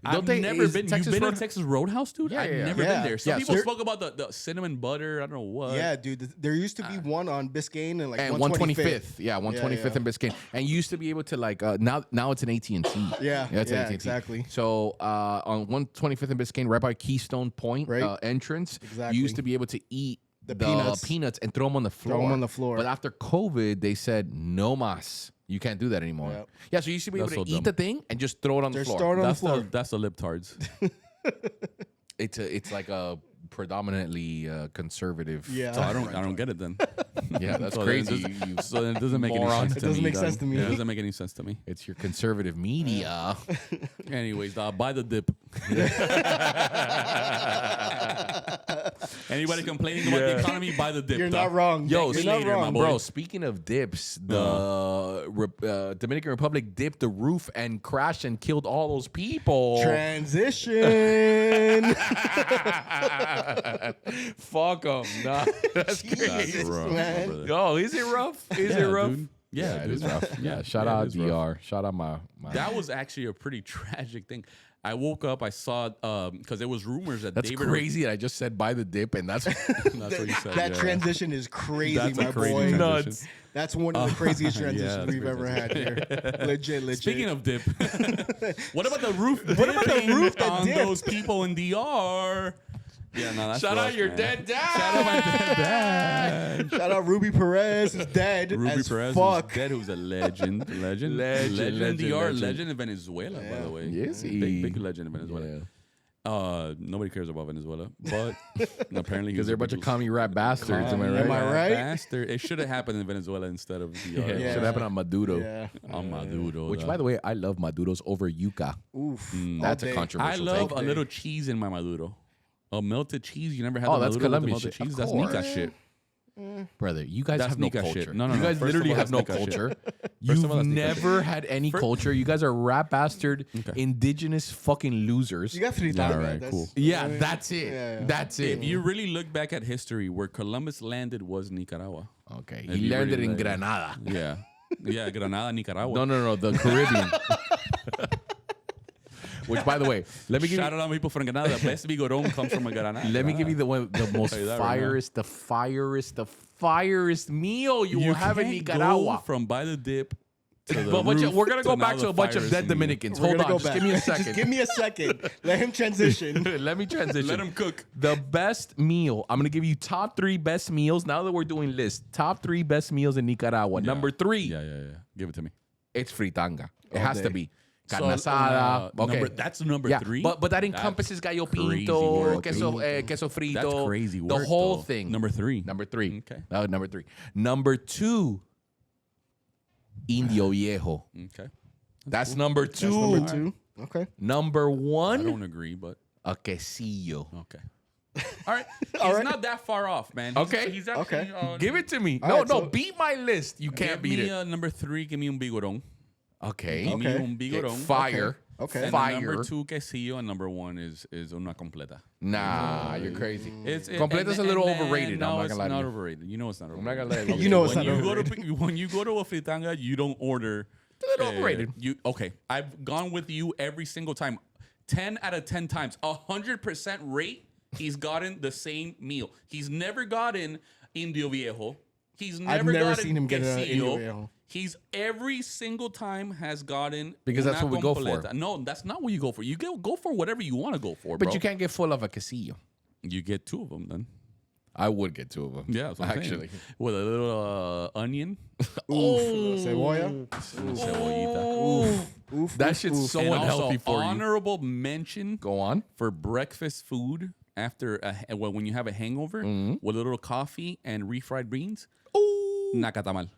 I've never been. You've been to Texas Roadhouse, dude? Yeah, I've yeah. never Yeah. been there. Some Yeah, people so- spoke about the cinnamon butter. I don't know what. Yeah, dude. There used to be one on Biscayne and like And 125th. 125th, yeah, 125th and Biscayne, and you used to be able to like now it's an AT&T. Yeah, it's an yeah, AT&T. exactly. So on 125th and Biscayne, right by Keystone Point Right. entrance, Exactly. you used to be able to eat The the peanuts. and throw them on the floor. on the floor. But after COVID, they said no mas. You can't do that anymore. Yep. Yeah, so you used to be able That's to so eat dumb. the thing and just throw it on the Just floor. throw it on the That's floor. that's the libtards. It's like a predominantly conservative. Yeah. So I don't get it then. Yeah, that's So then it crazy. doesn't- So then it doesn't make any moron. sense It to doesn't me. make sense dog. to me. It doesn't make any sense to me. It's your conservative media. Anyways, buy the dip. Anybody complaining about the economy, buy the dip. You're dog. not wrong. Yo, You're later, not my wrong, boy. Bro, speaking of dips, the Dominican Republic dipped the roof and crashed and killed all those people. Transition. Fuck them. Nah, that's Jesus, crazy. rough, man. brother. Yo, is it rough? Is it rough? Dude. Yeah, it dude. is rough. Yeah, shout Yeah, it out is rough. DR. Shout out my That was actually a pretty tragic thing. I woke up, I saw because there was rumors that That's David crazy. I just said buy the dip, and that's That's what you said. That yeah. transition is crazy, That's a my crazy boy. transition. Nuts. That's one of the craziest Yeah, transitions that's we've ever had here. Legit. Speaking of dip, what about the roof? What about the dipping roof that on dipped? those people in DR? Yeah, no, that's shout out rough, your man. dead dad. Shout out my dead dad. Shout out Ruby Perez is dead Ruby as Perez fuck. is dead, who's a legend. Legend in DR, legend in Venezuela, by the way. Yes, big legend in Venezuela. Nobody cares about Venezuela, but apparently Because they're a bunch of commie rap bastards. Am I right? Am I right? Bastard. It should have happened in Venezuela instead of DR. Yeah, Yeah. should happen on Maduro. Yeah. On Maduro. Which, by the way, I love Maduros over yuca. Oof. That's All a day. controversial I love take. a little cheese in my Maduro. A melted cheese. You never had Oh, the that's Maduro with the Colombian melted shit. cheese? Of That's course. Nika shit. Brother, you guys That's have no Nika culture. shit. No, you guys first of literally all, have that's no Nika shit. culture. First of You've all, that's Nika never had any culture. You guys are rap bastard, indigenous fucking losers. You got fritanga. All right, That's- cool. Yeah, that's it. Yeah, yeah. That's it. If you really look back at history, where Columbus landed was Nicaragua. Okay, If he you landed really in like it. Granada. Yeah. Yeah, Granada, Nicaragua. No, the Caribbean. Which, by the way, let me give Shout you. out to people from Granada. The best bigodon comes from Granada. Let me give you the most Tell you that right now. firest meal you will have in can't Nicaragua. go from by the dip to the But roof we're gonna go now back to the a bunch of fires dead meal. Dominicans. We're Hold gonna on, go just back. give me a second. Just give me a second. Let him transition. Let me transition. Let him cook. The best meal. I'm gonna give you top 3 best meals. Now that we're doing lists, top 3 best meals in Nicaragua. Number 3, Yeah. Give it to me. it's fritanga. It All has to day. be carne asada. Okay, That's number yeah, 3. but that That's encompasses gallo crazy pinto, work, queso dude. queso frito. That's crazy The work, whole though. thing. Number 3. Number 3. Okay. Number 3. Number 2, Indio Viejo. Okay. That's number 2. That's number 2. Okay. Number I 1, don't agree, but a quesillo. okay. All right. He's All right. not that far off, man. Okay. He's actually, Okay. Give it to me. All No, right, no, so- beat my list. You can't give beat me it. Number 3, give me un bigodon. Okay. Give me Okay. un bigodon. Fire. Okay. And Fire. then number 2, quesillo, and number 1 is una completa. Nah, you're crazy. Completa's a and little then- overrated, I'm No, not it's gonna lie to not you. overrated. You know it's not I'm overrated. not gonna let You know it's when not you go overrated. to when you go to a fritanga, you don't order. It's a little overrated. Okay, I've gone with you every single time. 10 out of 10 times, 100% rate. He's gotten the same meal. He's never gotten Indio Viejo. He's never never gotten seen him get a quesillo. Indio Viejo. He's every single time has gotten Because that's una what we go for. completa. No, that's not what you go for. You go for whatever you want to go for, But bro. you can't get full of a quesillo. You get 2 of them then. I would get 2 of them. Yeah, that's what I'm actually. saying. With a little onion. Cebolla. Cebollita. Oof. That oof, shit's oof. so And unhealthy also, for you. honorable mention Go on. for breakfast food. after when you have a hangover with a little coffee and refried beans. Ooh. Nacatamal.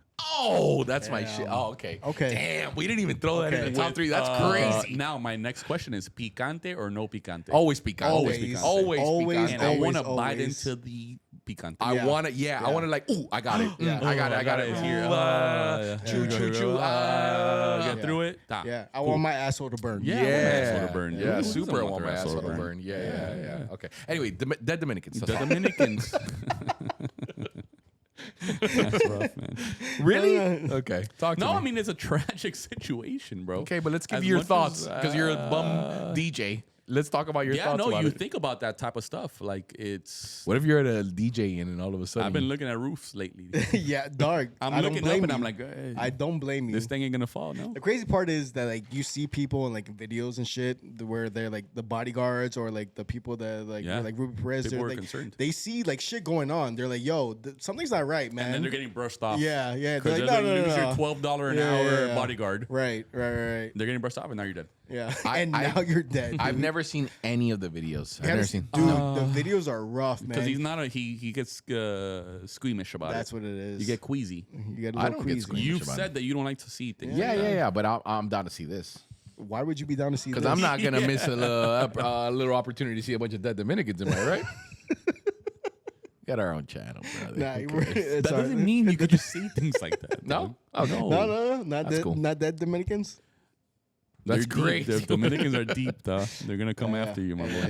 Oh, that's my shit. Oh, okay. Okay. Damn, we didn't even throw that in the top 3. That's crazy. Now, my next question is picante or no picante? Always picante. Always Always picante. Always Always, picante. And I want to always. bite into the picante. I want to, I want to like, ooh, I got it. Yeah. I got it. It's here. Choo, choo, choo. Get through it. Yeah, I want my asshole to burn. Yeah. I want my asshole to burn. Yeah, Who super. doesn't I want want their my asshole to asshole to burn. Yeah. Okay. Anyway, dead Dominicans. The Dominicans. That's rough, man. Really? Okay. Talk to No, me. I mean, it's a tragic situation, bro. Okay, but let's give As you your much thoughts as, because you're a bum DJ. Let's talk about your Yeah, thoughts no, about you it. think about that type of stuff. Like, it's. What if you're at a DJ and then all of a sudden I've been looking at roofs lately. Yeah, dog. I'm I don't looking up blame and you. I'm like, hey, I don't blame you. this thing ain't gonna fall, no? The crazy part is that like you see people in like videos and shit where they're like the bodyguards or like the people that like Yeah. were, like Ruby Perez. People They're are like, concerned. they see like shit going on. They're like, yo, something's not right, man. And then they're getting brushed off. yeah. They're Because like, they're no, like, no, "Use no, your no. $12 an Yeah, hour yeah. bodyguard." Right. They're getting brushed off and now you're dead. Yeah. I- and I- now you're dead. I've dude. never seen any of the videos. I've never seen. Dude, the videos are rough, man. Because he's not he gets squeamish about That's it. what it is. You get queasy. You get a I little don't get queasy. squeamish. You've about said that you don't like to see things. Yeah. But I'm down to see this Why would you be down to see this? because I'm not gonna miss a little opportunity to see a bunch of dead Dominicans. Am I right? Got our own channel, brother. Nah, Who we're- cares? it's That our- doesn't mean you could just say things like that. No? bro. Okay. No, not That's dead, cool. not dead Dominicans. That's They're great. deep. The Dominicans are deep, though. They're gonna come after you, my boy.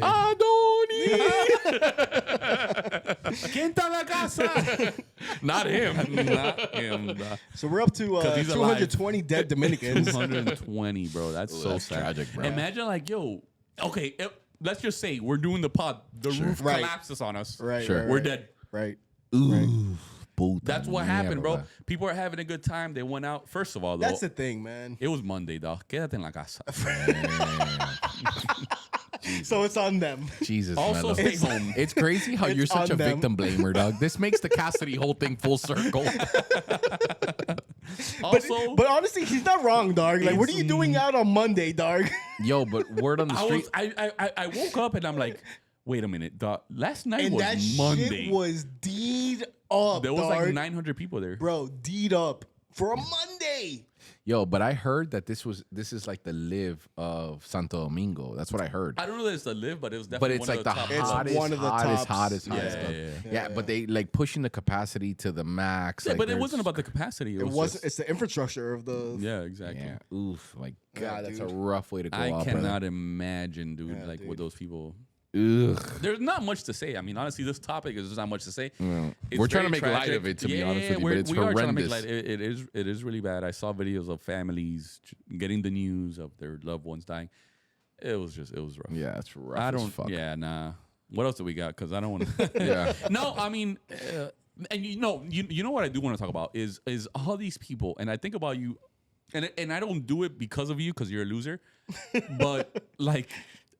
¿Quién está en la casa? Not him. Not him. Duh. So we're up to 'Cause he's alive. 220 dead Dominicans. 220, bro. That's so that's sad. tragic, bro. Imagine like, yo, okay, let's just say we're doing the pod. The roof Right. collapses on us. Right. Sure. right, We're right. dead. Right. Ooh, puta That's what happened, bro. mierda. People are having a good time. They went out. First of all, though, That's the thing, man. it was Monday, dog. Quédate en la casa. So it's on them. Jesus, Also, Melo. stay home. It's crazy how It's you're such on a them. victim blamer, dog. This makes the Cassidy whole thing full circle. Also, But honestly, he's not wrong, dog. Like, what are It's- you doing out on Monday, dog? Yo, but word on the street. I woke up and I'm like, wait a minute, dog. Last night And was that Monday. shit was D'd up, There was dog. like 900 people there. Bro, D'd up for a Monday. Yo, but I heard that this is like the live of Santo Domingo. That's what I heard. I don't know that it's the live, but it was But definitely it's one like of the top It's hottest, one of the tops. hottest Yeah, club. yeah, Yeah, but they like pushing the capacity to the max. Yeah, like but it there's- wasn't about the capacity. It was wasn't. just- It's the infrastructure of the. yeah, exactly. Yeah, oof, like Yeah, God, that's a dude. rough way to go. I out, cannot brother. imagine, dude, Yeah, like dude. with those people. Ugh. There's not much to say. I mean, honestly, this topic is just not much to say. It's We're trying to very make light tragic. of it, to be honest with you, but we're- it's we are trying to make horrendous. light. It is really bad. I saw videos of families getting the news of their loved ones dying. It was rough. Yeah, it's rough. I as don't. fuck. Yeah, nah. What else do we got? Because I don't want to. Yeah. No, I mean, and you know what I do want to talk about is all these people, and I think about you, and I don't do it because of you because you're a loser, but like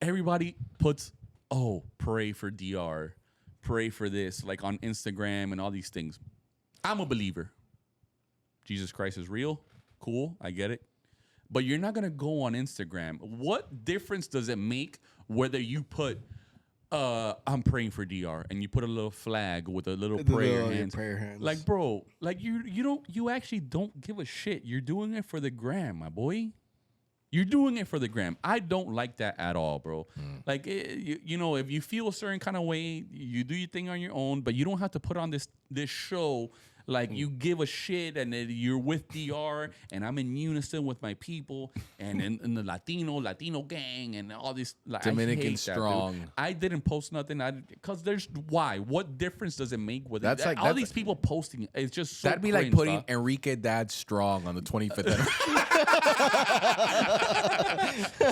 everybody puts, oh, pray for DR, pray for this, like on Instagram and all these things. I'm a believer. Jesus Christ is real. Cool, I get it. But you're not gonna go on Instagram. What difference does it make whether you put I'm praying for DR and you put a little flag with a little prayer hands? prayer hands. Like, bro, like you actually don't give a shit. You're doing it for the gram, my boy. You're doing it for the gram. I don't like that at all, bro. Like, you know, if you feel a certain kind of way, you do your thing on your own, but you don't have to put on this show like you give a shit and then you're with DR and I'm in unison with my people and in the Latino gang and all this. Like, Dominican I hate strong. That, dude. I didn't post nothing. Because there's why? What difference does it make with That's it? like- all that's- these people posting? It's just so That'd be like cringe, putting dog. Enrique Dad strong on the 25th anniversary.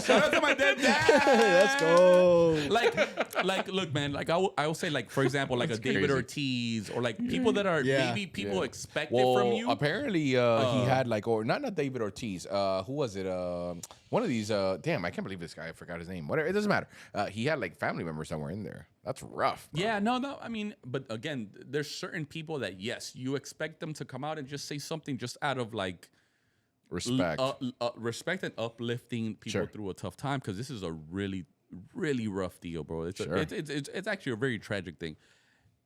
Shout out to my dead dad. Let's go. Like, look, man. Like, I will say, like, for example, like a David crazy. Ortiz or like people that are Yeah. maybe people expect Well, it from you. apparently he had like, or not David Ortiz. Who was it? One of these. Damn, I can't believe this guy. I forgot his name. Whatever. It doesn't matter. He had like family members somewhere in there. That's rough. Bro. Yeah, no. I mean, but again, there's certain people that yes, you expect them to come out and just say something just out of like Respect. respect and uplifting people Sure. through a tough time because this is a really really rough deal, bro. It's Sure. it's actually a very tragic thing.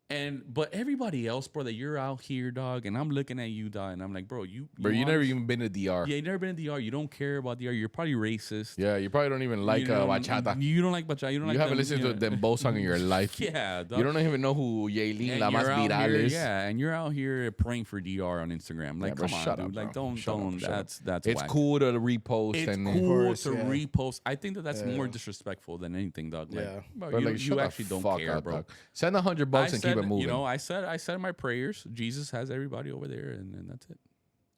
But everybody else, bro, that you're out here, dog, and I'm looking at you, dog, and I'm like, bro, you never even been to DR. Yeah, you never been to DR. You don't care about DR. You're probably racist. Yeah, you probably don't even like bachata. You don't like bachata. You don't like haven't them, listened to them both song in your life. Yeah, dog. You don't even know who Yailin And La Más you're out Viral here- is. Yeah, and you're out here praying for DR on Instagram. Like, bro, come on, shut dude. up, Like, bro. don't. Shut up. That's It's whack. cool to repost It's and cool course, to yeah. repost. I think that's more disrespectful than anything, dog. Like, Yeah. bro, But you, like, you shut the actually don't fuck care, up, bro. dog. Send $100 and keep it moving. You know, I said my prayers. Jesus has everybody over there, and that's it.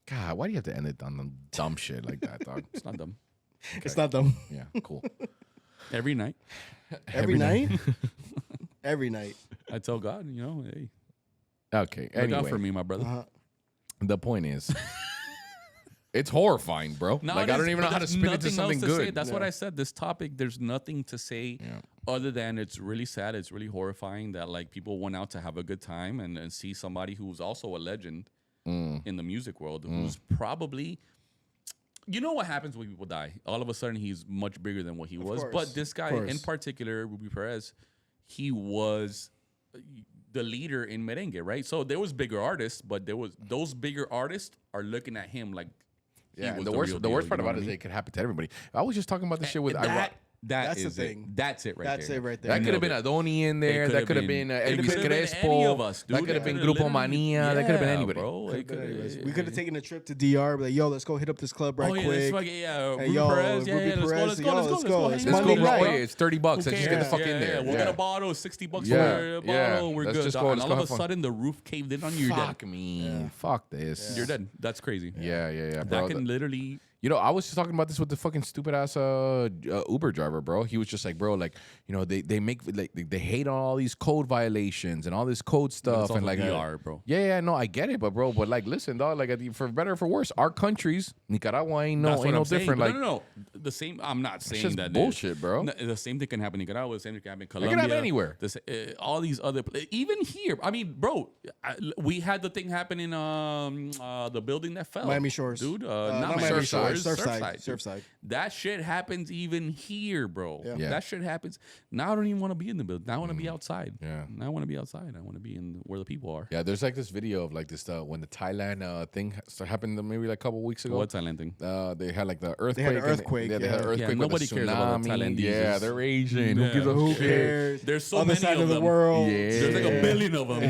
God, why do you have to end it on the dumb shit like that, dog? It's not dumb. It's not them. Yeah, cool. Every night, Every night. Every night. I tell God, you know, hey, Okay. look out Anyway, for me, my brother. Uh-huh. the point is, it's horrifying, bro. No, like it I don't is, even know but how to there's spin it to nothing something else to say. good. That's what I said. This topic, there's nothing to say Yeah. other than it's really sad. It's really horrifying that like people went out to have a good time and see somebody who's also a legend in the music world, who's probably. You know what happens when people die? All of a sudden, he's much bigger than what he was. course, But this guy of course. in particular, Ruby Perez, he was the leader in merengue, right? So there was bigger artists, but there was those bigger artists are looking at him like he Yeah, was and the real worst deal, part you know about what it I is mean? it could happen to everybody. I was just talking about this shit with That's the is thing. It. That's it right That's there. it right there. That could have been Nailed it. Adoni in there. It That could have been it Elvis could've been Crespo. any of us, dude. That could have It been could've Grupo literally- Mania. That could have been anybody. Bro. It could We could have taken a trip to DR. Be like, yo, let's go hit up this club right Oh, yeah, quick. yeah, Hey, Ruby yo, Perez. Yeah, Ruby yeah, let's go, Perez, let's yo, go, let's let's go. go. It's hang Let's out go, Monday bro. there. night. Oh, yeah, it's $30. Let's Who just get the cares? fuck in Yeah, there. We'll get a bottle, $60 Yeah, for a yeah. bottle. We're Let's good. just dog. go, And let's all go of a have fun. sudden, the roof caved in on you. You're dead. Fuck me. Fuck this. You're dead. That's crazy. Yeah, bro. That can literally. You know, I was just talking about this with the fucking stupid ass Uber driver, bro. He was just like, bro, like, you know, they make like they hate on all these code violations and all this code stuff It's and also like VR, bro. Yeah, no, I get it, but like, listen, dog, like, for better or for worse, our countries, Nicaragua ain't That's what no I'm saying. different. But Like, no. The same. I'm not saying just that. bullshit, bro. The same thing can happen in Nicaragua. The same thing can happen in it Colombia. can happen anywhere. All these other, even here. I mean, bro, we had the thing happen in the building that fell. Miami Shores. dude. Not Not Miami Miami Shores, Shores. Surfside. dude. Surfside. That shit happens even here, bro. Yeah. That shit happens. Now I don't even want to be in the building. Now I want to be outside. Yeah. Now I want to be outside. I want to be in where the people are. Yeah, there's like this video of like this when the Thailand thing happened maybe like a couple weeks ago. What Thailand thing? They had like the earthquake. They had an and- earthquake, Yeah, they had an yeah. earthquake. Yeah, with nobody the cares about the tsunami. Thailandese. Yeah, they're Asian. Yeah. Who gives a Who shit? cares? There's so Other many side of the them. world. Yeah. There's like a billion of them.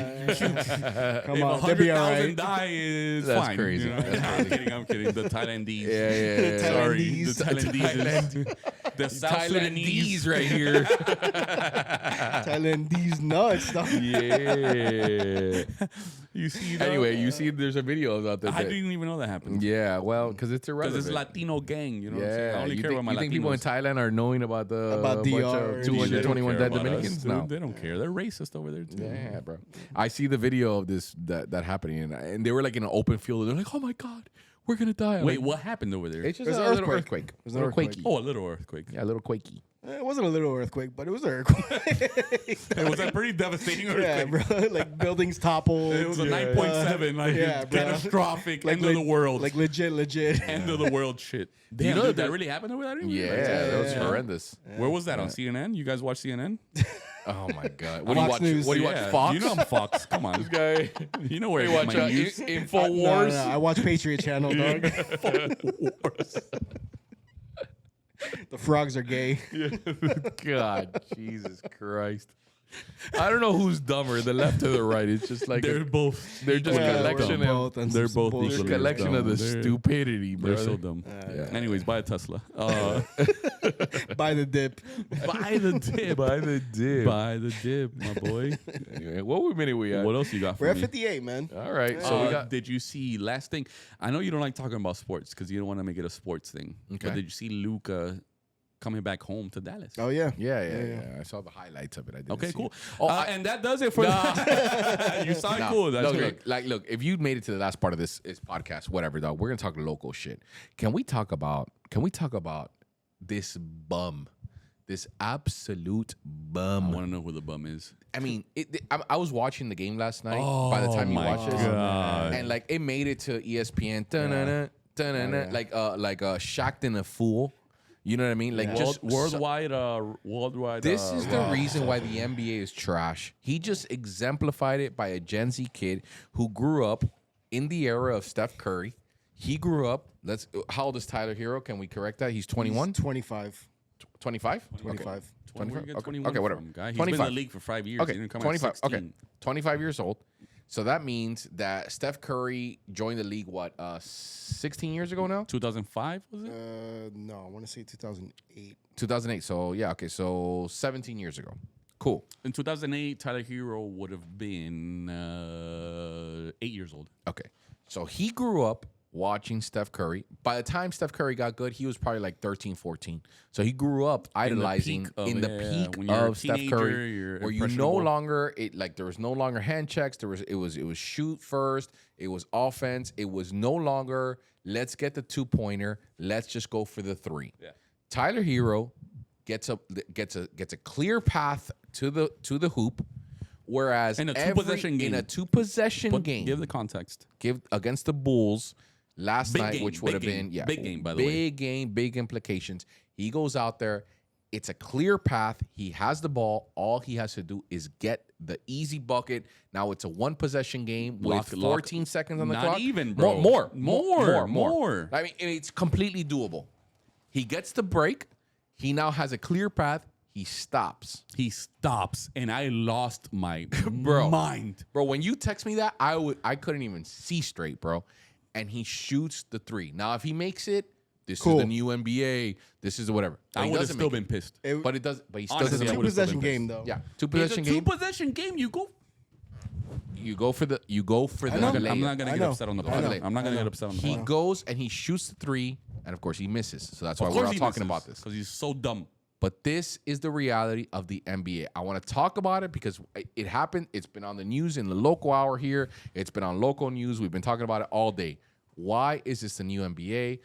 Come If on, they'll be all 100,000 right. die, it's That's fine. crazy. You know? That's I'm kidding. I'm kidding. The Thailandese. Yeah. Sorry, Thailandese. the Thailandese. The South Sudanese. Thailandese right here. Telling these nuts. Dog. Yeah. You see that? Anyway, you see, there's a video out there. I didn't even know that happened. Yeah, well, because it's Because irrelevant. it's Latino gang, you know what I'm saying? I Yeah, only you care think, about my you think people in Latinos. Thailand are knowing about the About bunch DR of and 221 They don't dead care about Dominicans? us, No. dude. They don't care. They're racist over there too. Yeah, bro. I see the video of this that happening, and they were like in an open field. They're like, "Oh my god, we're gonna die!" I'm Wait, like, what happened over there? It's just There's a an little earthquake. earthquake. There's an Little earthquake. quakey. Oh, a little earthquake. Yeah, a little quakey. It wasn't a little earthquake, but it was an earthquake. It was a pretty devastating yeah, earthquake. bro. Like buildings toppled. It was a 9.7, like yeah, bro. catastrophic, Like end of the world. Like legit. End of the world shit. Damn, know dude, that- that really happened over there? I didn't Yeah, realize that. that was Yeah. horrendous. Where was that on CNN? You guys watch CNN? Oh my god. What do you Fox watch? News. What do you watch? Yeah, Fox. You know I'm Fox. Come on, This guy. you know where You I watch get my news. No, Infowars. I watch Patriot Channel, dog. The frogs are gay. God, Jesus Christ. I don't know who's dumber, the left or the right. It's just like They're both. they're just Yeah, collection we're of both on they're some both bullshit. equally collection of the They're- stupidity, bro. They're so dumb. Yeah. Anyways, buy a Tesla. Buy the dip. Buy the dip. By the dip. Buy the dip, my boy. Anyway, what minute we at? What else you got for We're at me? 58, man. All right, so we got. Did you see last thing? I know you don't like talking about sports because you don't want to make it a sports thing. Okay. But did you see Luca coming back home to Dallas? Oh yeah. Yeah. I saw the highlights of it. I didn't Okay, see cool. it. Oh, And that does it for you sound Nah, cool. That's look, good. look, if you made it to the last part of this podcast, whatever, dog, we're gonna talk local shit. Can we talk about this bum, this absolute I bum? want to know who the bum is. I mean, I was watching the game last night. by the time you my watch it, God. and like it made it to ESPN, like Shacked in a Fool. You know what I mean? Like just worldwide. This is the reason why the NBA is trash. He just exemplified it by a Gen Z kid who grew up in the era of Steph Curry. He grew up. How old is Tyler Hero? Can we correct that? He's 21? 25. 25? 25. 25? Okay, Okay, whatever. Guy. He's 25. been in the league for 5 years. Okay, He didn't come 25. at 16. Okay, 25 years old. So that means that Steph Curry joined the league, 16 years ago now? 2005, was it? No, I want to say 2008. 2008. So, yeah, okay. So 17 years ago. Cool. In 2008, Tyler Hero would have been 8 years old. Okay. So he grew up watching Steph Curry. By the time Steph Curry got good, he was probably like 13, 14. So he grew up idolizing in the peak of Steph Curry, where you no longer there was no longer hand checks. It was shoot first. It was offense. It was no longer let's get the 2-pointer. Let's just go for the 3. Yeah. Tyler Hero gets a clear path to the hoop. Whereas in a two-possession game, give the context. Against the Bulls last big night, game, which would have been big game, by the way. Big game, big implications. He goes out there. It's a clear path. He has the ball. All he has to do is get the easy bucket. Now it's a 1-possession game with 14 seconds on the clock. Not even, bro. More. I mean, it's completely doable. He gets the break. He now has a clear path. He stops, and I lost my mind, bro. When you text me that, I couldn't even see straight, bro. And he shoots the 3. Now, if he makes it, this is the new NBA. This is whatever. I would have still been pissed. But he still It's doesn't. a 2-possession game, though. Yeah, 2-possession game. 2-possession game. You go for the. I'm not gonna get upset on the pod. I'm not gonna get upset on the pod. He goes and he shoots the 3, and of course he misses. So that's why we're not talking about this, because he's so dumb. But this is the reality of the NBA. I want to talk about it because it happened. It's been on the news in the local hour here. It's been on local news. We've been talking about it all day. Why is this the new NBA?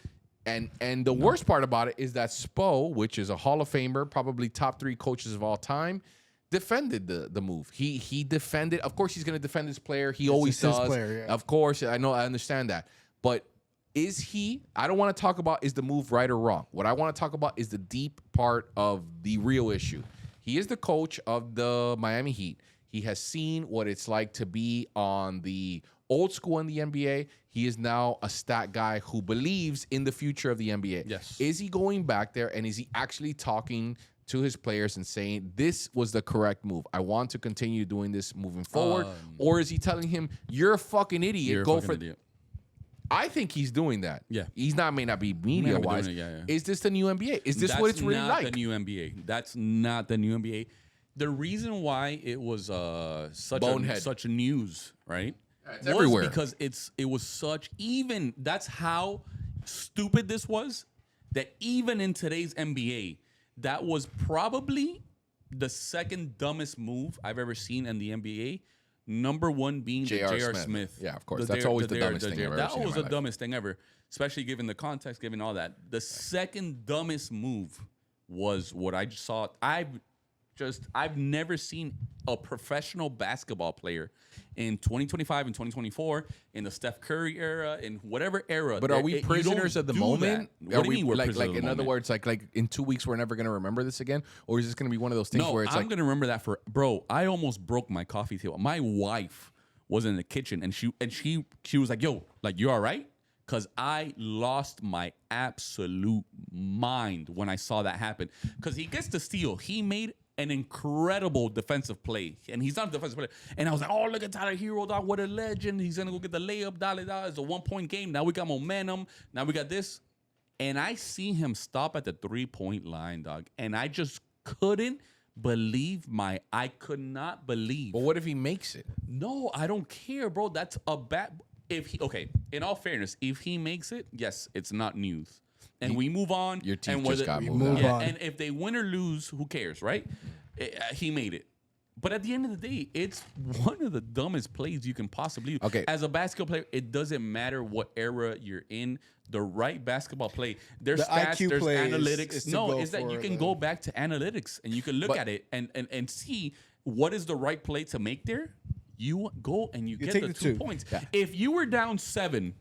And the worst part about it is that Spo, which is a Hall of Famer, probably top 3 coaches of all time, defended the move. He defended. Of course, he's going to defend his player. He always does. His player, yeah. Of course, I understand that. But is he? I don't want to talk about is the move right or wrong. What I want to talk about is the deep part of the real issue. He is the coach of the Miami Heat. He has seen what it's like to be on the old school in the NBA. He is now a stat guy who believes in the future of the NBA. Yes. Is he going back there and is he actually talking to his players and saying, this was the correct move? I want to continue doing this moving forward. Or is he telling him, you're a fucking idiot. You're Go a fucking for idiot. I think he's doing that. Yeah. May not be media wise. Is this the new NBA? Is this what it's really like? That's not the new NBA. That's not the new NBA. The reason why it was such news, right? It's everywhere. Because it was such, even that's how stupid this was, that even in today's NBA, that was probably the second dumbest move I've ever seen in the NBA. Number 1 being J.R. Smith. Yeah, of course. That's always the dumbest thing I've ever seen. That was the dumbest thing ever, especially given the context, given all that. The second dumbest move was what I just saw. I've never seen a professional basketball player in 2025 and 2024, in the Steph Curry era, in whatever era. But are we prisoners of the moment? What do you mean we're prisoners of the in moment? other words, like in 2 weeks we're never going to remember this again? Or is this going to be one of those things where it's I'm going to remember that bro, I almost broke my coffee table. My wife was in the kitchen and she was like, yo, like, you all right? Because I lost my absolute mind when I saw that happen. Because he gets the steal. He made an incredible defensive play, and he's not a defensive player. And I was like, "Oh, look at Tyler Hero, dog! What a legend! He's gonna go get the layup, It's a 1-point game. Now we got momentum. Now we got this." And I see him stop at the 3-point line, dog, and I just couldn't believe I could not believe. But what if he makes it? No, I don't care, bro. That's a bad. In all fairness, if he makes it, yes, it's not news. And we move on. Your team and just got moved on. And if they win or lose, who cares, right? He made it. But at the end of the day, it's one of the dumbest plays you can possibly do. Okay. As a basketball player, it doesn't matter what era you're in. The right basketball play, there's stats, IQ there's play analytics. is that you can go back to analytics and you can look at it and see what is the right play to make there. You go and you get the 2 points. Yeah. If you were down 7,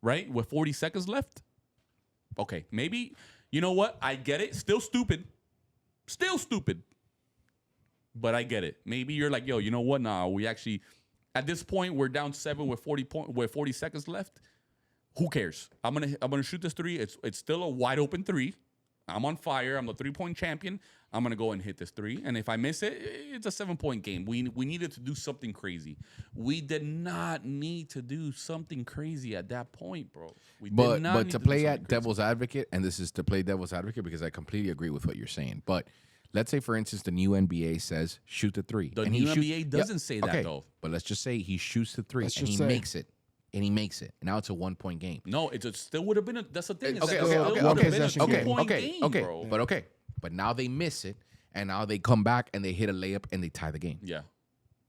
right, with 40 seconds left, okay, maybe You know what? I get it. Still stupid. But I get it. Maybe you're like, yo, you know what? Nah, we actually, at this point, we're down 7 with 40 seconds left. Who cares? I'm gonna shoot this 3. It's still a wide open 3. I'm on fire. I'm the 3-point champion. I'm gonna go and hit this 3. And if I miss it, it's a 7-point game. We needed to do something crazy. We did not need to do something crazy at that point, bro. But to play at devil's advocate, and this is to play devil's advocate because I completely agree with what you're saying. But let's say, for instance, the new NBA says shoot the 3. The new NBA doesn't say that though. But let's just say he shoots the 3 and he makes it. And he makes it. Now it's a 1-point game. No, it still would have been. That's the thing. Okay. Bro. But now they miss it, and now they come back and they hit a layup and they tie the game. Yeah.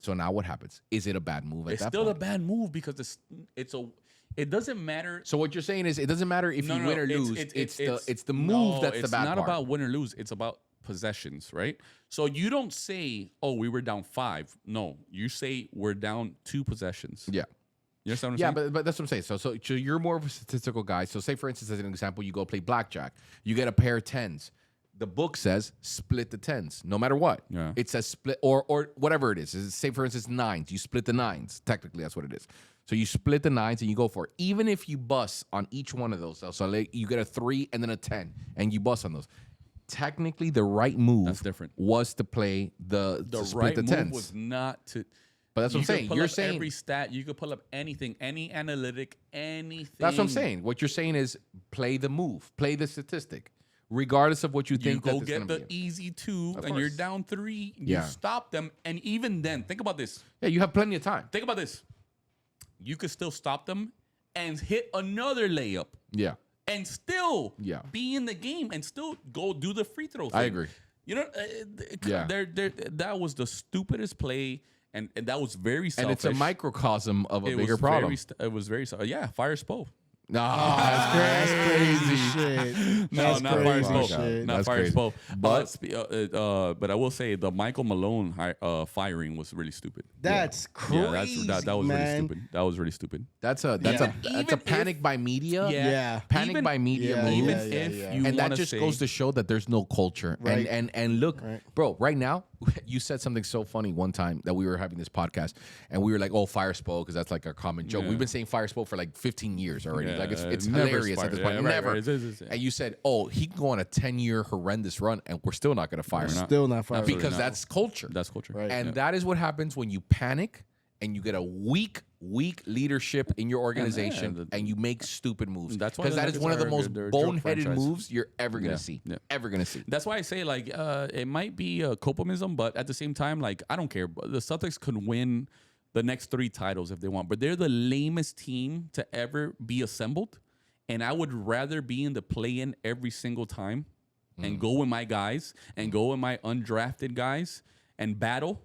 So now what happens? Is it a bad move at It's that still point? a bad move because it doesn't matter. So what you're saying is it doesn't matter if you win or lose. It's the move that's the bad part. It's not about win or lose. It's about possessions, right? So you don't say, "Oh, we were down 5." No, you say we're down 2 possessions. Yeah. You understand what I'm saying? But that's what I'm saying. So you're more of a statistical guy. So say, for instance, as an example, you go play blackjack. You get a pair of 10s. The book says split the 10s, no matter what. Yeah. It says split or whatever it is. Say, for instance, 9s. You split the 9s. Technically, that's what it is. So you split the 9s and you go for it. Even if you bust on each one of those. So you get a 3 and then a 10, and you bust on those. Technically, the right move That's different. was to play the right split the 10s. move was not to. But that's what I'm saying. You're saying every stat. You could pull up anything, any analytic, anything. That's what I'm saying. What you're saying is play the move, play the statistic, regardless of what you think. You go get the easy 2, and you're down 3. You stop them, and even then, think about this. Yeah, you have plenty of time. Think about this. You could still stop them and hit another layup. Yeah. And still be in the game and still go do the free throw thing. I agree. You know, that was the stupidest play. And that was very selfish. And it's a microcosm of a bigger problem. It was very fire Spo. No, that's crazy. Shit. No, not Fire Spo. Not That's Fire crazy. Spo. But I will say the Michael Malone firing was really stupid. That's crazy. That was man. really stupid. That was really stupid. That's a panic by media. Yeah. Panic by media move. Even if you and that wanna just say, goes to show that there's no culture. Right. And look, bro, right now, you said something so funny one time that we were having this podcast and we were like, oh, Fire Spo, because that's like our common joke. We've been saying Fire Spo for like 15 years already. Like it's hilarious at this point. Never. And you said, oh, he can go on a 10-year horrendous run and we're still not going to fire him. Still not fire. Because that's culture. That's culture. Right. And that is what happens when you panic and you get a weak leadership in your organization and you make stupid moves. That's why because that is one of the most they're a joke boneheaded franchise. moves you're ever gonna see. Ever gonna see. That's why I say like it might be a copism, but at the same time, like I don't care. The Celtics could win the next 3 titles if they want, but they're the lamest team to ever be assembled. And I would rather be in the play-in every single time and go with my guys and go with my undrafted guys and battle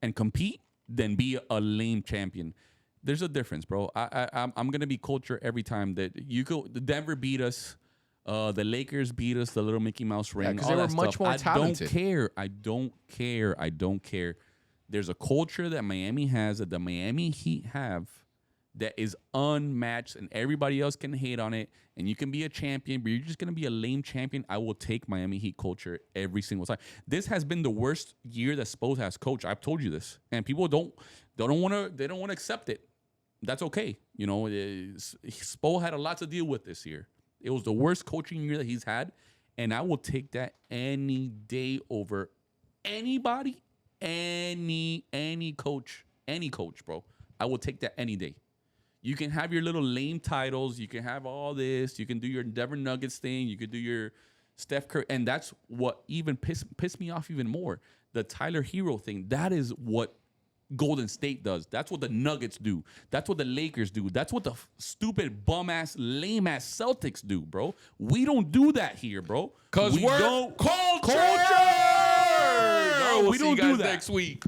and compete than be a lame champion. There's a difference, bro. I'm gonna be culture every time that you go. The Denver beat us, the Lakers beat us, the little Mickey Mouse ring. Because all they were that much stuff. more talented. I don't care. There's a culture that Miami has, that the Miami Heat have, that is unmatched, and everybody else can hate on it. And you can be a champion, but you're just gonna be a lame champion. I will take Miami Heat culture every single time. This has been the worst year that Spo has coached. I've told you this, and people don't want to accept it. That's okay. You know, Spo had a lot to deal with this year. It was the worst coaching year that he's had, and I will take that any day over anybody, any coach, bro. I will take that any day. You can have your little lame titles. You can have all this. You can do your Denver Nuggets thing. You could do your Steph Curry. And that's what even pissed me off even more. The Tyler Hero thing. That is what Golden State does. That's what the Nuggets do. That's what the Lakers do. That's what the stupid, bum-ass, lame-ass Celtics do, bro. We don't do that here, bro. Because we're don't culture! No, We'll we see don't you guys do that next week.